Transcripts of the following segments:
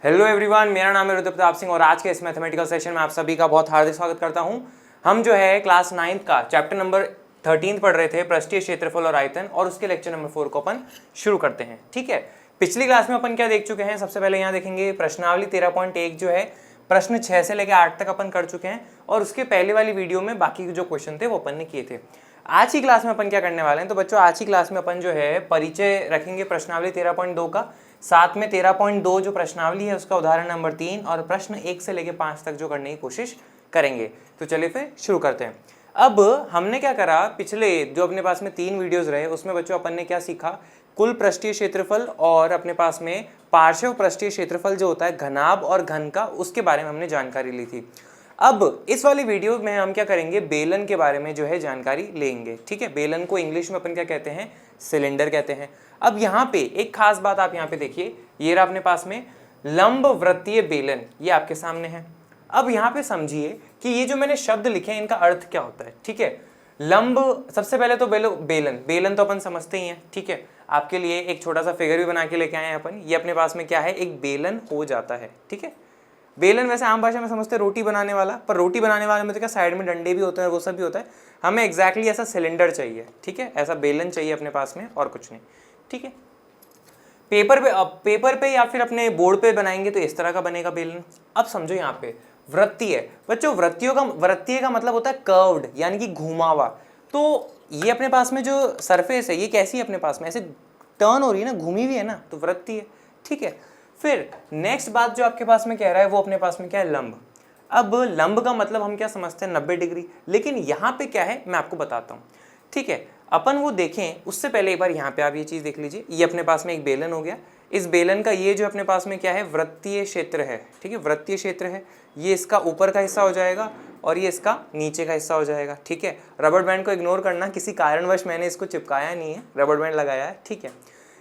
Hello everyone, मेरा नाम है रुद्र प्रताप सिंह और आज के इस मैथमेटिकल सेशन में आप सभी का बहुत हार्दिक स्वागत करता हूं। हम जो है क्लास 9th का चैप्टर नंबर 13 पढ़ रहे थे, पृष्ठीय क्षेत्रफल और आयतन, और उसके लेक्चर नंबर 4 को अपन शुरू करते हैं। ठीक है, पिछली क्लास में अपन क्या देख चुके हैं? सबसे पहले यहाँ देखेंगे प्रश्नावली 13.1 जो है प्रश्न 6 से लेकर 8 तक अपन कर चुके हैं, और उसके पहले वाली वीडियो में बाकी के जो क्वेश्चन थे वो अपन ने किए थे। आज की क्लास में अपन क्या करने वाले हैं? तो बच्चों, आज की क्लास में अपन जो है परिचय रखेंगे प्रश्नावली 13.2 का, साथ में 13.2 जो प्रश्नावली है उसका उदाहरण नंबर 3 और प्रश्न 1 से लेकर 5 तक जो करने की कोशिश करेंगे। तो चलिए फिर शुरू करते हैं। अब हमने क्या करा, पिछले जो अपने पास में 3 वीडियोस रहे उसमें बच्चों अपन ने क्या सीखा? कुल पृष्ठीय क्षेत्रफल और अपने पास में पार्श्व पृष्ठीय क्षेत्रफल जो होता है घनाभ और घन का, उसके बारे में हमने जानकारी ली थी। अब इस वाली वीडियो में हम क्या करेंगे? बेलन के बारे में जो है जानकारी लेंगे। ठीक है, बेलन को इंग्लिश में अपन क्या कहते हैं? सिलेंडर कहते हैं। अब यहाँ पे एक खास बात आप यहाँ पे देखिए, ये रहा अपने पास में लंब वृत्तीय बेलन, ये आपके सामने है। अब यहाँ पे समझिए कि ये जो मैंने शब्द लिखे हैं इनका अर्थ क्या होता है। ठीक है, लंब, सबसे पहले तो बेलन बेलन तो अपन समझते ही हैं। ठीक है, आपके लिए एक छोटा सा फिगर भी बना के लेके आए हैं अपन। ये अपने पास में क्या है? एक बेलन हो जाता है। ठीक है, बेलन वैसे आम भाषा में समझते हैं रोटी बनाने वाला, पर रोटी बनाने वाले में तो क्या साइड में डंडे भी होते हैं, वो सब भी होता है। हमें एग्जैक्टली ऐसा सिलेंडर चाहिए। ठीक है, ऐसा बेलन चाहिए अपने पास में, और कुछ नहीं। ठीक है, पेपर पे या फिर अपने बोर्ड पे बनाएंगे तो इस तरह का बनेगा बेलन। अब समझो यहाँ पे वृत्तीय बच्चों, वृत्तीय का मतलब होता है कर्व्ड, यानी कि घुमा हुआ। तो ये अपने पास में जो सरफेस है ये कैसी है? अपने पास में ऐसे टर्न हो रही है ना, घूमी हुई है ना, तो वृत्तीय। ठीक है, फिर नेक्स्ट बात जो आपके पास में कह रहा है वो अपने पास में क्या है? लंब। अब लंब का मतलब हम क्या समझते हैं? 90 डिग्री। लेकिन यहाँ पे क्या है मैं आपको बताता हूँ। ठीक है, अपन वो देखें उससे पहले एक बार यहाँ पे आप ये चीज़ देख लीजिए। ये अपने पास में एक बेलन हो गया। इस बेलन का ये जो अपने पास में क्या है? वृत्तीय क्षेत्र है। ठीक है, वृत्तीय क्षेत्र है। ये इसका ऊपर का हिस्सा हो जाएगा और ये इसका नीचे का हिस्सा हो जाएगा। ठीक है, रबर बैंड को इग्नोर करना, किसी कारणवश मैंने इसको चिपकाया नहीं है, रबर बैंड लगाया है। ठीक है,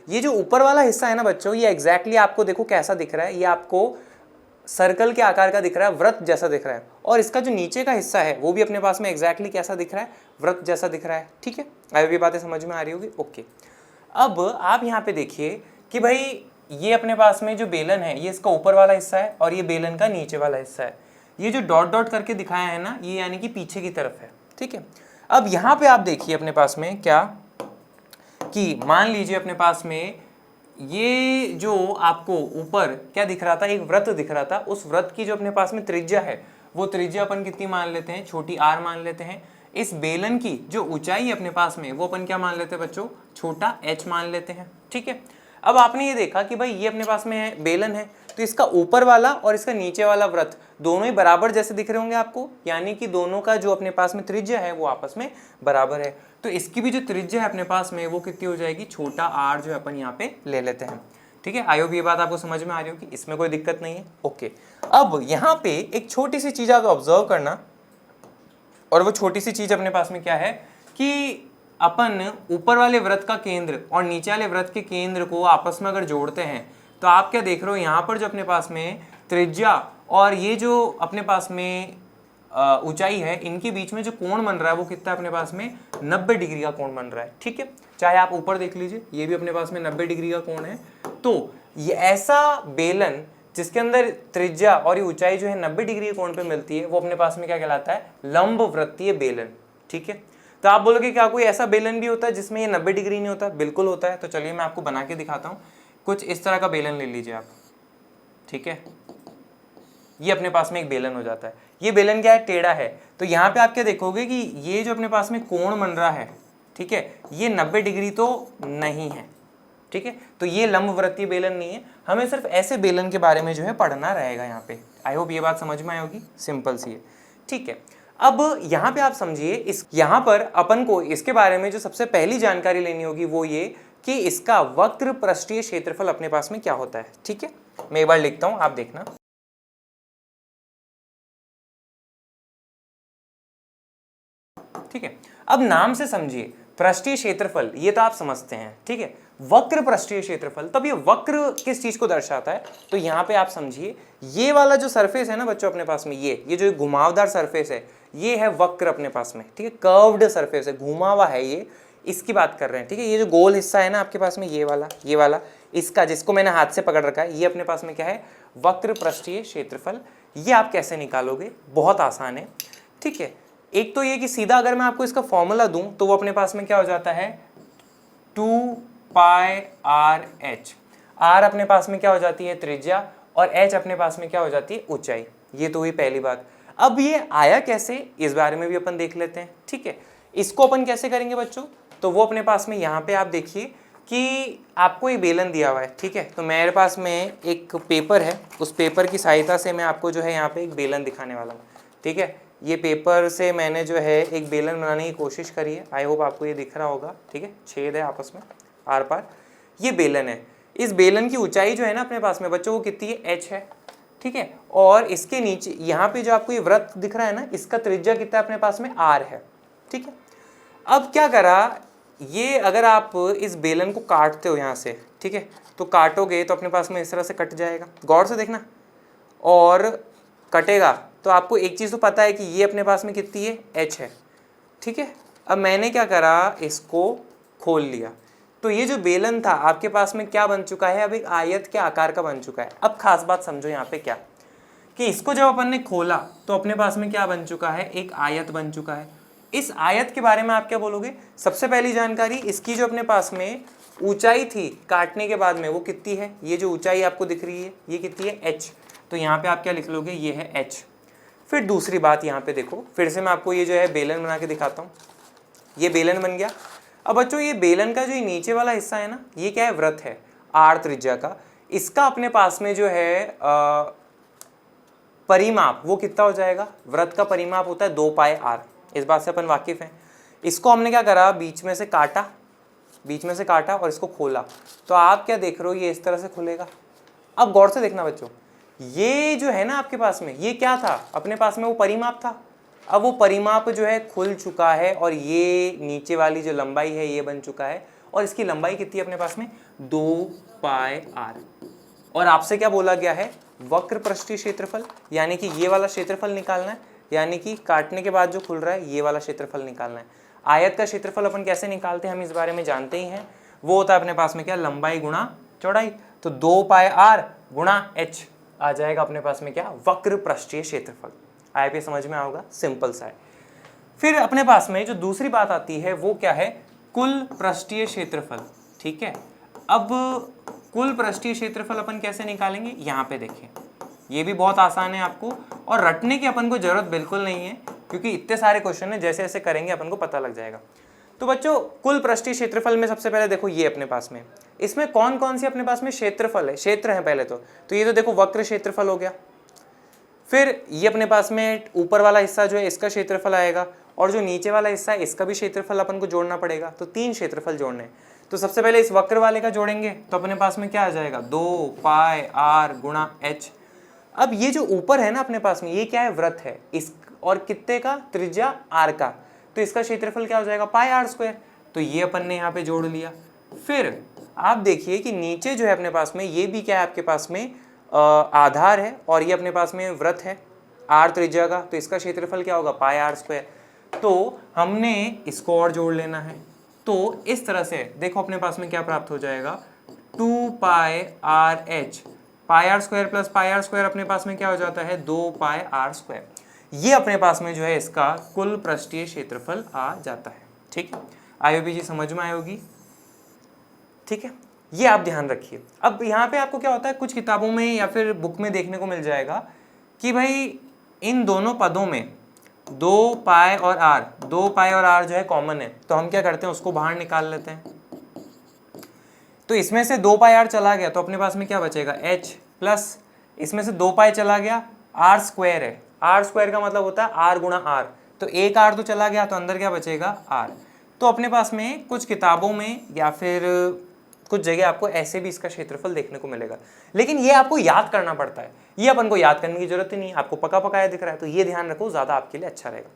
ये जो ऊपर वाला हिस्सा है ना बच्चों, ये एग्जैक्टली आपको देखो कैसा दिख रहा है? ये आपको सर्कल के आकार का दिख रहा है, वृत्त जैसा दिख रहा है। और इसका जो नीचे का हिस्सा है वो भी अपने पास में एग्जैक्टली कैसा दिख रहा है? वृत्त जैसा दिख रहा है। ठीक है, अब ये बातें समझ में आ रही होगी। ओके, अब आप यहाँ पे देखिए कि भाई ये अपने पास में जो बेलन है ये इसका ऊपर वाला हिस्सा है और ये बेलन का नीचे वाला हिस्सा है। ये जो डॉट डॉट करके दिखाया है ना, ये यानी कि पीछे की तरफ है। ठीक है, अब यहाँ पे आप देखिए अपने पास में क्या, कि मान लीजिए अपने पास में ये जो आपको ऊपर क्या दिख रहा था? एक वृत्त दिख रहा था। उस वृत्त की जो अपने पास में त्रिज्या है वो त्रिज्या अपन कितनी मान लेते हैं? छोटी r मान लेते हैं। इस बेलन की जो ऊंचाई है अपने पास में वो अपन क्या मान लेते हैं बच्चों? छोटा h मान लेते हैं। ठीक है, अब आपने ये देखा कि भाई ये अपने पास में है, बेलन है, तो इसका ऊपर वाला और इसका नीचे वाला वृत्त दोनों ही बराबर जैसे दिख रहे होंगे आपको, यानी कि दोनों का जो अपने पास में त्रिज्या है वो आपस में बराबर है। तो इसकी भी जो त्रिज्या है अपने पास में वो कितनी हो जाएगी? छोटा r जो है अपन यहाँ पे ले लेते हैं। ठीक है, आई होप ये बात आपको समझ में आ रही होगी, इसमें कोई दिक्कत नहीं है। ओके, अब यहाँ पे एक छोटी सी चीज आप ऑब्जर्व करना, और वो छोटी सी चीज अपने पास में क्या है कि अपन ऊपर वाले वृत्त का केंद्र और नीचे वाले वृत्त के केंद्र को आपस में अगर जोड़ते हैं तो आप क्या देख रहे हो? यहाँ पर जो अपने पास में त्रिज्या और ये जो अपने पास में ऊंचाई है, इनके बीच में जो कोण बन रहा है वो कितना अपने पास में? 90 डिग्री का कोण बन रहा है। ठीक है, चाहे आप ऊपर देख लीजिए, ये भी अपने पास में 90 डिग्री का कोण है। तो ये ऐसा बेलन जिसके अंदर त्रिज्या और ये ऊंचाई जो है 90 डिग्री के कोण पे मिलती है वो अपने पास में क्या कहलाता है? लंब वृत्तीय बेलन। ठीक है, तो आप बोलोगे क्या कोई ऐसा बेलन भी होता है जिसमें ये 90 डिग्री नहीं होता? बिल्कुल होता है। तो चलिए मैं आपको बना के दिखाता हूँ। कुछ इस तरह का बेलन ले लीजिए आप। ठीक है, ये अपने पास में एक बेलन हो जाता है। ये बेलन क्या है? टेढ़ा है। तो यहाँ पे आप क्या देखोगे कि ये जो अपने पास में कोण बन रहा है, ठीक है, ये 90 डिग्री तो नहीं है। ठीक है, तो ये लंबवृत्तीय बेलन नहीं है। हमें सिर्फ ऐसे बेलन के बारे में जो है पढ़ना रहेगा यहाँ पे। आई होप ये बात समझ में आई होगी, सिंपल सी है। ठीक है, अब यहाँ पे आप समझिए, इस यहाँ पर अपन को इसके बारे में जो सबसे पहली जानकारी लेनी होगी वो ये कि इसका वक्र पृष्ठीय क्षेत्रफल अपने पास में क्या होता है। ठीक है, मैं एक बार लिखता हूं, आप देखना। ठीक है, अब नाम से समझिए, पृष्ठीय क्षेत्रफल ये तो आप समझते हैं। ठीक है, वक्र पृष्ठीय क्षेत्रफल, तब ये वक्र किस चीज को दर्शाता है? तो यहाँ पे आप समझिए, ये वाला जो सरफेस है ना बच्चों अपने पास में, ये जो घुमावदार सरफेस है ये है वक्र अपने पास में। ठीक है, कर्व्ड सरफेस है, घुमा हुआ है ये। इसकी बात कर रहे हैं, ठीक है। ये जो गोल हिस्सा है ना आपके पास में, ये वाला इसका, जिसको मैंने हाथ से पकड़ रखा है, ये अपने पास में क्या है, वक्र पृष्ठीय क्षेत्रफल। ये आप कैसे निकालोगे, बहुत आसान है, ठीक है। एक तो ये कि सीधा अगर मैं आपको इसका फॉर्मूला दूं तो वो अपने पास में क्या हो जाता है, 2 पाई आर एच। आर अपने पास में क्या हो जाती है, त्रिज्या, और एच अपने पास में क्या हो जाती है, ऊंचाई। ये तो हुई पहली बात। अब ये आया कैसे, इस बारे में भी अपन देख लेते हैं, ठीक है। इसको अपन कैसे करेंगे बच्चों, तो वो अपने पास में यहाँ पे आप देखिए कि आपको ये बेलन दिया हुआ है, ठीक है। तो मेरे पास में एक पेपर है, उस पेपर की सहायता से मैं आपको जो है यहाँ पे एक बेलन दिखाने वाला हूँ, ठीक है। ये पेपर से मैंने जो है एक बेलन बनाने की कोशिश करी है। आई होप आपको ये दिख रहा होगा, ठीक है। छेद है आपस में आर पार, ये बेलन है। इस बेलन की ऊंचाई जो है ना अपने पास में बच्चों, वो कितनी है, एच है, ठीक है। और इसके नीचे यहाँ पे जो आपको ये वृत्त दिख रहा है ना, इसका त्रिज्या कितना है अपने पास में, आर है, ठीक है। अब क्या करा, ये अगर आप इस बेलन को काटते हो यहाँ से, ठीक है, तो काटोगे तो अपने पास में इस तरह से कट जाएगा, गौर से देखना, और कटेगा तो आपको एक चीज़ तो पता है कि ये अपने पास में कितनी है, एच है, ठीक है। अब मैंने क्या करा, इसको खोल लिया, तो ये जो बेलन था आपके पास में क्या बन चुका है, अब एक आयत के आकार का बन चुका है। अब खास बात समझो यहाँ पे क्या, कि इसको जब अपन ने खोला तो अपने पास में क्या बन चुका है, एक आयत बन चुका है। इस आयत के बारे में आप क्या बोलोगे, सबसे पहली जानकारी, इसकी जो अपने पास में ऊंचाई थी काटने के बाद में, वो कितनी है, ये जो ऊंचाई आपको दिख रही है ये कितनी है, एच। तो यहाँ पे आप क्या लिख लोगे, ये है एच। फिर दूसरी बात यहाँ पे देखो, फिर से मैं आपको ये जो है बेलन बना के दिखाता हूँ। ये बेलन बन गया। अब बच्चों ये बेलन का जो ये नीचे वाला हिस्सा है ना, ये क्या है, वृत्त है आर त्रिज्या का। इसका अपने पास में जो है परिमाप, वो कितना हो जाएगा, वृत्त का परिमाप होता है 2 पाई आर। इस बात से अपन वाकिफ हैं। इसको हमने क्या करा, बीच में से काटा और इसको खोला, तो आप क्या देख रहे हो, ये इस तरह से खुलेगा। अब गौर से देखना बच्चों, ये जो है ना आपके पास में, ये क्या था अपने पास में, वो परिमाप था। अब वो परिमाप जो है खुल चुका है, और ये नीचे वाली जो लंबाई है ये बन चुका है, और इसकी लंबाई कितनी है अपने पास में, 2 पाई आर। और आपसे क्या बोला गया है, वक्र पृष्ठीय क्षेत्रफल, यानी कि ये वाला क्षेत्रफल निकालना है, यानी कि काटने के बाद जो खुल रहा है ये वाला क्षेत्रफल निकालना है। आयत का क्षेत्रफल अपन कैसे निकालते हैं, हम इस बारे में जानते ही हैं। वो होता है अपने पास में क्या, लंबाई गुणा चौड़ाई। तो 2 पाई आर गुणा एच आ जाएगा अपने पास में क्या, वक्र पृष्ठीय क्षेत्रफल। आईपी समझ में आओगा, सिंपल सा है। फिर अपने पास में जो दूसरी बात आती है वो क्या है, कुल पृष्ठीय क्षेत्रफल, ठीक है। अब कुल पृष्ठीय क्षेत्रफल अपन कैसे निकालेंगे, यहाँ पे देखें, ये भी बहुत आसान है आपको, और रटने की अपन को जरूरत बिल्कुल नहीं है, क्योंकि इतने सारे क्वेश्चन है, जैसे जैसे करेंगे अपन को पता लग जाएगा। तो बच्चों कुल पृष्ठीय क्षेत्रफल में सबसे पहले देखो ये अपने पास में, इसमें कौन कौन सी अपने पास में क्षेत्रफल है, क्षेत्र है पहले तो ये तो देखो वक्र क्षेत्रफल हो गया। फिर ये अपने पास में ऊपर वाला हिस्सा जो है इसका क्षेत्रफल आएगा, और जो नीचे वाला हिस्सा है इसका भी क्षेत्रफल अपन को जोड़ना पड़ेगा। तो 3 क्षेत्रफल जोड़ने हैं। तो सबसे पहले इस वक्र वाले का जोड़ेंगे तो अपने पास में क्या आ जाएगा, 2 पाई आर गुणा एच। अब ये जो ऊपर है ना अपने पास में, ये क्या है, वृत्त है, इस और कितने का, त्रिज्या आर का, तो इसका क्षेत्रफल क्या हो जाएगा, पाई आर स्क्वायर। तो ये अपन ने यहाँ पे जोड़ लिया। फिर आप देखिए कि नीचे जो है अपने पास में, ये भी क्या है आपके पास में, आधार है, और ये अपने पास में वृत्त है आर त्रिज्या का, तो इसका क्षेत्रफल क्या होगा, पाई आर स्क्वायर। तो हमने इसको और जोड़ लेना है। तो इस तरह से देखो अपने पास में क्या प्राप्त हो जाएगा, 2 pi r h, pi r square plus pi r square अपने पास में क्या हो जाता है, 2 पाई आर स्क्वायर। ये अपने पास में जो है इसका कुल पृष्ठीय क्षेत्रफल आ जाता है। ठीक है, आईओपी जी समझ में आएगी। ठीक है, ये आप ध्यान रखिए। अब यहाँ पे आपको क्या होता है, कुछ किताबों में या फिर बुक में देखने को मिल जाएगा कि भाई इन दोनों पदों में 2 पाई और आर, 2 पाई और आर जो है कॉमन है, तो हम क्या करते हैं, उसको बाहर निकाल लेते हैं। तो इसमें से 2 पाई आर चला गया तो अपने पास में क्या बचेगा, एच, प्लस इसमें से 2 पाई चला गया, आर स्क्वायर है, आर स्क्वायर का मतलब होता है आर गुणा आर, तो एक आर तो चला गया तो अंदर क्या बचेगा, आर। तो अपने पास में कुछ किताबों में या फिर कुछ जगह आपको ऐसे भी इसका क्षेत्रफल देखने को मिलेगा, लेकिन ये आपको याद करना पड़ता है। ये अपन को याद करने की जरूरत ही नहीं, आपको पका पकाया दिख रहा है, तो ये ध्यान रखो, ज़्यादा आपके लिए अच्छा रहेगा।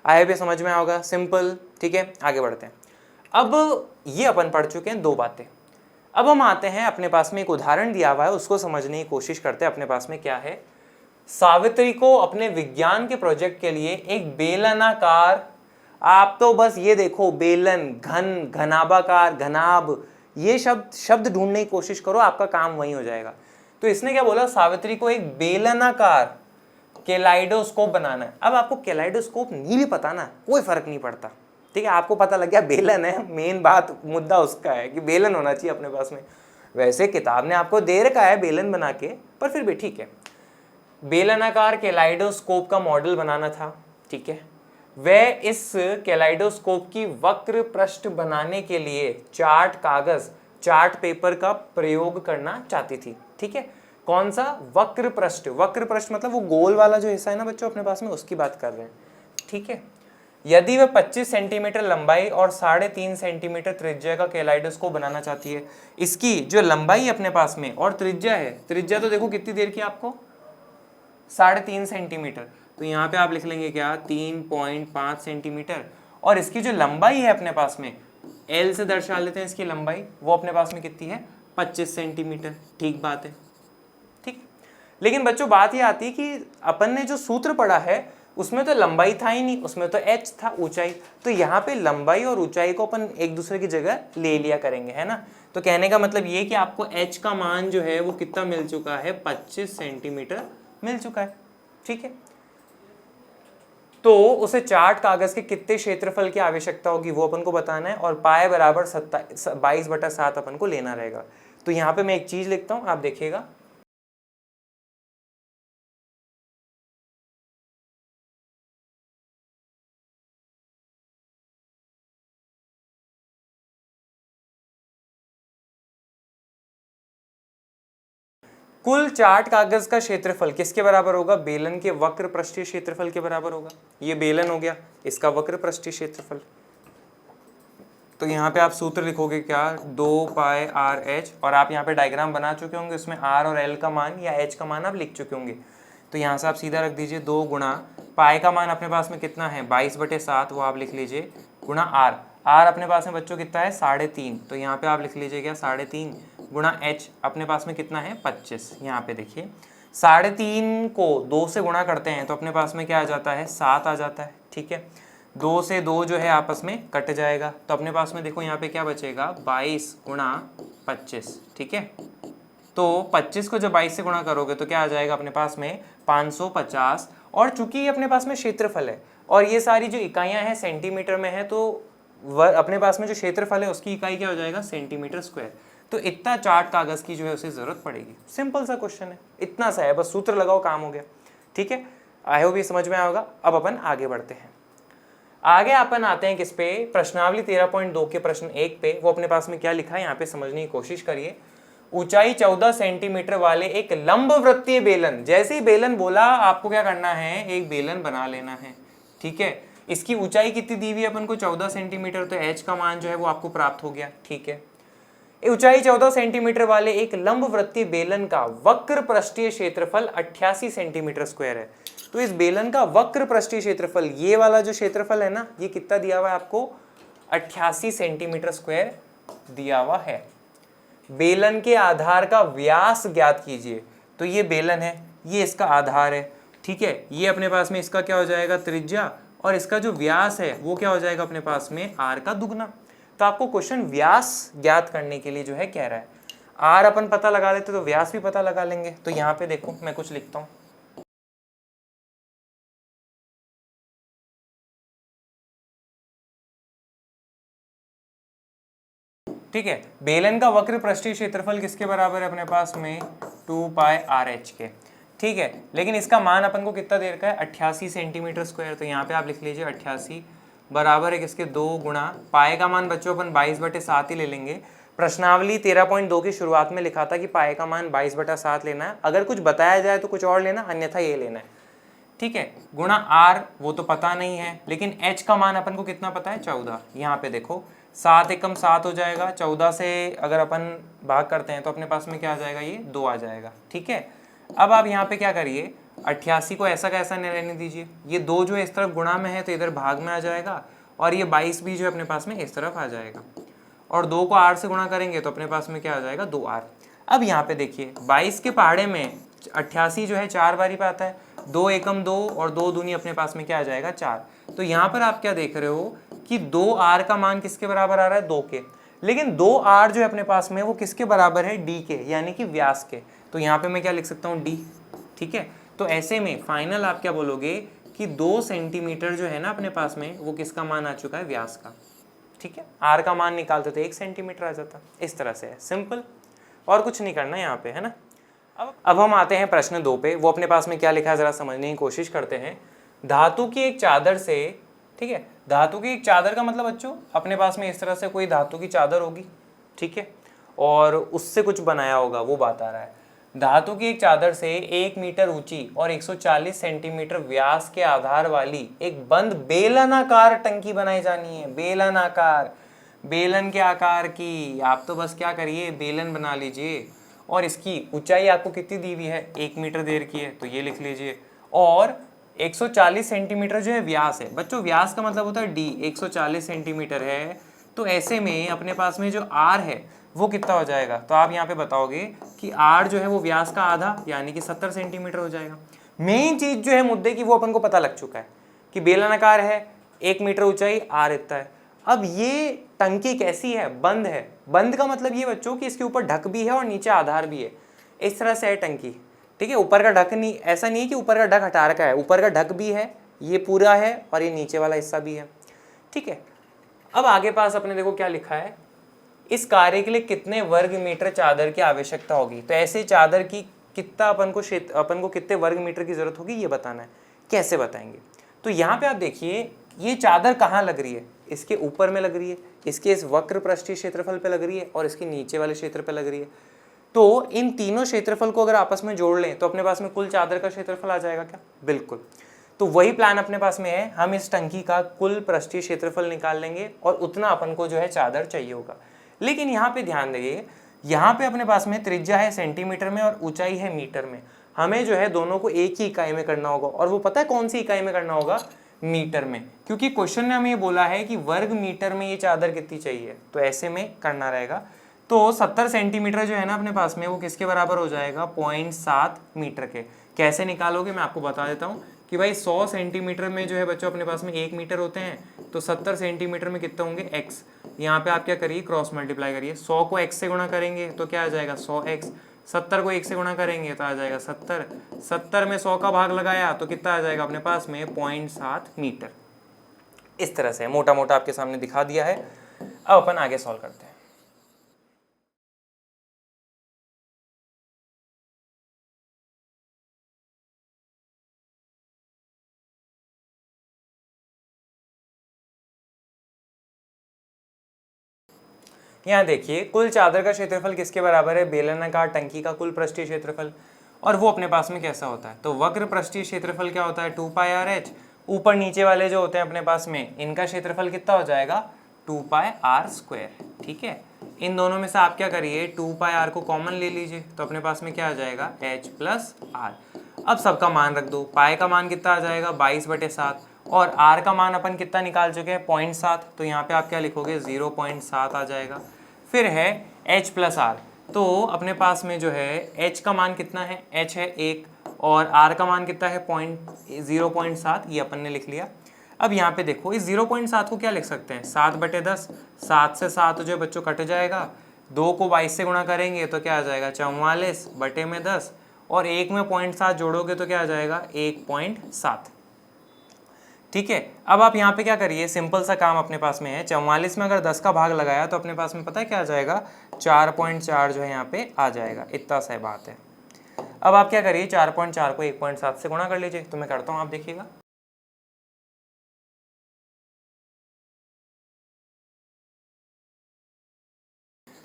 आया भी समझ में आओगा, सिंपल। ठीक है, आगे बढ़ते हैं। अब ये अपन पढ़ चुके हैं 2 बातें। अब हम आते हैं, अपने पास में एक उदाहरण दिया हुआ है, उसको समझने की कोशिश करते हैं। अपने पास में क्या है, सावित्री को अपने विज्ञान के प्रोजेक्ट के लिए एक बेलनाकार आप तो बस ये देखो बेलन, घन, घनाभाकार, घनाभ, ये शब्द ढूंढने की कोशिश करो, आपका काम वही हो जाएगा। तो इसने क्या बोला, सावित्री को एक बेलनाकार केलाइडोस्कोप बनाना है। अब आपको केलाइडोस्कोप नहीं भी पता ना, कोई फर्क नहीं पड़ता, ठीक है, आपको पता लग गया बेलन है, मेन बात मुद्दा उसका है कि बेलन होना चाहिए अपने पास में। वैसे किताब ने आपको दे रखा है बेलन बना के, पर फिर भी ठीक है। बेलनाकार केलाइडोस्कोप का मॉडल बनाना था, ठीक है। वह इस केलाइडोस्कोप की वक्र पृष्ठ बनाने के लिए चार्ट कागज, चार्ट पेपर का प्रयोग करना चाहती थी, ठीक है। कौन सा, वक्र पृष्ठ, वक्र पृष्ठ मतलब वो गोल वाला जो हिस्सा है ना बच्चों अपने पास में, उसकी बात कर रहे हैं, ठीक है। यदि वह 25 सेंटीमीटर लंबाई और 3.5 सेंटीमीटर त्रिज्या का केलाइडोस्कोप बनाना चाहती है, इसकी जो लंबाई अपने पास में और त्रिज्या है, त्रिज्या तो देखो कितनी देर की आपको, 3.5 सेंटीमीटर, तो यहाँ पे आप लिख लेंगे क्या, 3.5 सेंटीमीटर, और इसकी जो लंबाई है अपने पास में, एल से दर्शा लेते हैं इसकी लंबाई, वो अपने पास में कितनी है, 25 सेंटीमीटर, ठीक बात है, ठीक। लेकिन बच्चों बात ये आती है कि अपन ने जो सूत्र पढ़ा है उसमें तो लंबाई था ही नहीं, उसमें तो एच था, ऊंचाई, तो यहाँ पे लंबाई और ऊंचाई को अपन एक दूसरे की जगह ले लिया करेंगे, है ना। तो कहने का मतलब ये कि आपको एच का मान जो है वो कितना मिल चुका है, 25 सेंटीमीटर मिल चुका है, ठीक है। तो उसे चार्ट कागज के कितने क्षेत्रफल की आवश्यकता होगी वो अपन को बताना है, और पाए बराबर 22/7 अपन को लेना रहेगा। तो यहाँ पे मैं एक चीज लिखता हूँ, आप देखिएगा, कुल चार्ट कागज का क्षेत्रफल किसके बराबर होगा, बेलन के वक्र पृष्ठीय क्षेत्रफल के बराबर होगा। ये बेलन हो गया, इसका वक्र पृष्ठीय क्षेत्रफल, तो यहाँ पे आप सूत्र लिखोगे क्या, 2πr/h, और आप यहाँ पे डायग्राम बना चुके होंगे, उसमें r और l का मान या h का मान आप लिख चुके होंगे। तो यहाँ से आप सीधा रख दीजिए 2 गुणा पाए का मान अपने पास में कितना है, 22/7, वो आप लिख लीजिए, गुणा r अपने पास में बच्चों कितना है, 3.5, तो यहाँ पे आप लिख लीजिए क्या, 3.5, गुणा h अपने पास में कितना है, 25। यहाँ पे देखिए 3.5 को 2 से गुणा करते हैं तो अपने पास में क्या आ जाता है, 7 आ जाता है, ठीक है। 2 से 2 जो है आपस में कट जाएगा, तो अपने पास में देखो यहाँ पे क्या बचेगा, 22 गुणा 25, ठीक है। तो 25 को जब 22 से गुणा करोगे तो क्या आ जाएगा अपने पास में, 550, और चूंकि ये अपने पास में क्षेत्रफल है और ये सारी जो इकाइयाँ हैं सेंटीमीटर में है, तो अपने पास में जो क्षेत्रफल है उसकी इकाई क्या हो जाएगा, सेंटीमीटर स्क्वायर। तो इतना चार्ट कागज की जो है उसे जरूरत पड़ेगी। सिंपल सा क्वेश्चन है, इतना सा है, बस सूत्र लगाओ काम हो गया, ठीक है। आई होप ये समझ में आया होगा। अब अपन आगे बढ़ते हैं, आगे अपन आते हैं किस पे, प्रश्नावली 13.2 के प्रश्न 1 पे। वो अपने पास में क्या लिखा है यहाँ पे समझने की कोशिश करिए। ऊंचाई 14 सेंटीमीटर वाले एक लंबवृत्तीय बेलन, जैसे ही बेलन बोला आपको क्या करना है, एक बेलन बना लेना है, ठीक है। इसकी ऊंचाई कितनी दी हुई है अपन को, 14 सेंटीमीटर, तो h का मान जो है वो आपको प्राप्त हो गया, ठीक है। ऊंचाई 14 सेंटीमीटर वाले एक लंबवृत्तीय बेलन का वक्र पृष्ठीय क्षेत्रफल 88 सेंटीमीटर स्क्वायर है। तो इस बेलन का वक्र पृष्ठीय क्षेत्रफल, ये वाला जो क्षेत्रफल है ना, ये कितना दिया हुआ है आपको, 88 सेंटीमीटर स्क्वायर दिया हुआ है। बेलन के आधार का व्यास ज्ञात कीजिए। तो ये बेलन है, ये इसका आधार है, ठीक है। ये अपने पास में इसका क्या हो जाएगा, त्रिज्या, और इसका जो व्यास है वो क्या हो जाएगा अपने पास में, r का दुगना। तो आपको क्वेश्चन व्यास ज्ञात करने के लिए जो है कह रहा है, r अपन पता लगा लेते तो व्यास भी पता लगा लेंगे। तो यहाँ पे देखो मैं कुछ लिखता हूँ, ठीक है। बेलन का वक्र पृष्ठीय क्षेत्रफल किसके बराबर है अपने पास में, 2πr/h के, ठीक है। लेकिन इसका मान अपन को कितना देर का है, 88 सेंटीमीटर स्क्वायर। तो यहाँ पे आप लिख लीजिए 88 बराबर है किसके, 2 गुणा पाए का मान बच्चों अपन 22/7 ही ले लेंगे। प्रश्नावली 13.2 की शुरुआत में लिखा था कि पाए का मान 22/7 लेना है, अगर कुछ बताया जाए तो कुछ और लेना, अन्यथा ये लेना है, ठीक है। गुणा r वो तो पता नहीं है, लेकिन h का मान अपन को कितना पता है, 14। यहाँ पे देखो 7 एकम 7 हो जाएगा, 14 से अगर अपन भाग करते हैं तो अपने पास में क्या आ जाएगा, ये 2 आ जाएगा, ठीक है। अब आप यहाँ पे क्या करिए, 88 को ऐसा का ऐसा नहीं रहने दीजिए, ये 2 जो है इस तरफ गुणा में है तो इधर भाग में आ जाएगा, और ये 22 भी जो है अपने पास में इस तरफ आ जाएगा, और 2 को r से गुणा करेंगे तो अपने पास में क्या आ जाएगा, 2r। अब यहाँ पे देखिए 22 के पहाड़े में 88 जो है 4 बारी पे आता है, 2 एकम 2 और 2 दूनी अपने पास में क्या आ जाएगा, 4। तो यहाँ पर आप क्या देख रहे हो कि 2r का मान किसके बराबर आ रहा है, 2 के, लेकिन 2r जो है अपने पास में वो किसके बराबर है, d के, यानी कि व्यास के। तो यहाँ पे मैं क्या लिख सकता हूँ, d। ठीक है, तो ऐसे में फाइनल आप क्या बोलोगे कि 2 सेंटीमीटर जो है ना अपने पास में वो किसका मान आ चुका है, व्यास का। ठीक है, r का मान निकालते तो 1 सेंटीमीटर आ जाता। इस तरह से है, सिंपल, और कुछ नहीं करना यहाँ पे, है ना। अब हम आते हैं प्रश्न 2 पे। वो अपने पास में क्या लिखा है जरा समझने की कोशिश करते हैं। धातु की एक चादर से, ठीक है, धातु की एक चादर का मतलब बच्चों अपने पास में इस तरह से कोई धातु की चादर होगी, ठीक है, और उससे कुछ बनाया होगा, वो बात आ रहा है। धातु की एक चादर से 1 मीटर ऊंची और 140 सेंटीमीटर व्यास के आधार वाली एक बंद बेलनाकार टंकी बनाई जानी है। बेलनाकार, बेलन के आकार की। आप तो बस क्या करिए, बेलन बना लीजिए, और इसकी ऊंचाई आपको कितनी दी हुई है, 1 मीटर दे रखी है, तो ये लिख लीजिए, और 140 सेंटीमीटर जो है व्यास है। बच्चों व्यास का मतलब होता है d, 140 सेंटीमीटर है, तो ऐसे में अपने पास में जो r है वो कितना हो जाएगा, तो आप यहाँ पे बताओगे कि r जो है वो व्यास का आधा यानी कि 70 सेंटीमीटर हो जाएगा। मेन चीज जो है मुद्दे की वो अपन को पता लग चुका है कि बेलनाकार है, 1 मीटर ऊंचाई, r इतना है। अब ये टंकी कैसी है, बंद है। बंद का मतलब ये बच्चों कि इसके ऊपर ढक भी है और नीचे आधार भी है। इस तरह से है टंकी, ठीक है। ऊपर का ढक नहीं, ऐसा नहीं है कि ऊपर का ढक हटा रखा है, ऊपर का ढक भी है, ये पूरा है, और ये नीचे वाला हिस्सा भी है, ठीक है। अब आगे पास अपने देखो क्या लिखा है, इस कार्य के लिए कितने वर्ग मीटर चादर की आवश्यकता होगी। तो ऐसे चादर की कितना अपन को कितने वर्ग मीटर की जरूरत होगी ये बताना है। कैसे बताएंगे, तो यहाँ पे आप देखिए ये चादर कहाँ लग रही है, इसके ऊपर में लग रही है, इसके इस वक्र पृष्ठीय क्षेत्रफल पे लग रही है, और इसके नीचे वाले क्षेत्र पे लग रही है। तो इन तीनों क्षेत्रफल को अगर आपस में जोड़ लें तो अपने पास में कुल चादर का क्षेत्रफल आ जाएगा क्या, बिल्कुल। तो वही प्लान अपने पास में है, हम इस टंकी का कुल पृष्ठीय क्षेत्रफल निकाल लेंगे और उतना अपन को जो है चादर चाहिए होगा। लेकिन यहाँ पे ध्यान देंगे, यहाँ पे अपने पास में त्रिज्या है सेंटीमीटर में और ऊंचाई है मीटर में। हमें जो है दोनों को एक ही इकाई में करना होगा, और वो पता है कौन सी इकाई में करना होगा, मीटर में, क्योंकि क्वेश्चन ने हमें ये बोला है कि वर्ग मीटर में ये चादर कितनी चाहिए, तो ऐसे में करना रहेगा। तो 70 सेंटीमीटर जो है ना अपने पास में वो किसके बराबर हो जाएगा, 0.7 मीटर के। कैसे निकालोगे मैं आपको बता देता हूँ कि भाई 100 सेंटीमीटर में जो है बच्चों अपने पास में 1 मीटर होते हैं, तो 70 सेंटीमीटर में कितने होंगे, x। यहाँ पे आप क्या करिए, क्रॉस मल्टीप्लाई करिए, 100 को x से गुणा करेंगे तो क्या आ जाएगा 100x, 70 को 1 से गुणा करेंगे तो आ जाएगा 70, 70 में 100 का भाग लगाया तो कितना आ जाएगा अपने पास में 0.7 मीटर। इस तरह से मोटा मोटा आपके सामने दिखा दिया है। अब अपन आगे सॉल्व करते हैं। यहाँ देखिए कुल चादर का क्षेत्रफल किसके बराबर है, बेलनाकार टंकी का कुल पृष्ठीय क्षेत्रफल, और वो अपने पास में कैसा होता है, तो वक्र पृष्ठीय क्षेत्रफल क्या होता है, 2πr/h। ऊपर नीचे वाले जो होते हैं अपने पास में इनका क्षेत्रफल कितना हो जाएगा, 2πr²। ठीक है, इन दोनों में से आप क्या करिए, 2πr को कॉमन ले लीजिए, तो अपने पास में क्या आ जाएगा, h+r। अब सबका मान रख दो, पाई का मान कितना आ जाएगा 22/7, और r का मान अपन कितना निकाल चुके हैं 0.7, तो यहाँ पे आप क्या लिखोगे 0.7 आ जाएगा। फिर है h+r, तो अपने पास में जो है h का मान कितना है, h है 1, और r का मान कितना है 0.7, ये अपन ने लिख लिया। अब यहाँ पे देखो इस 0.7 को क्या लिख सकते हैं, 7/10, 7 से 7 जो बच्चों कट जाएगा, 2 को 22 से गुणा करेंगे तो क्या आ जाएगा 44/10, और 1 में 0.7 जोड़ोगे तो क्या आ जाएगा 1.7। ठीक है, अब आप यहाँ पे क्या करिए, सिंपल सा काम अपने पास में है, 44 में अगर 10 का भाग लगाया तो अपने पास में पता है क्या आ जाएगा, 4.4 जो है यहाँ पे आ जाएगा, इतना सही बात है। अब आप क्या करिए, 4.4 को 1.7 से गुणा कर लीजिए, तो मैं करता हूँ, आप देखिएगा।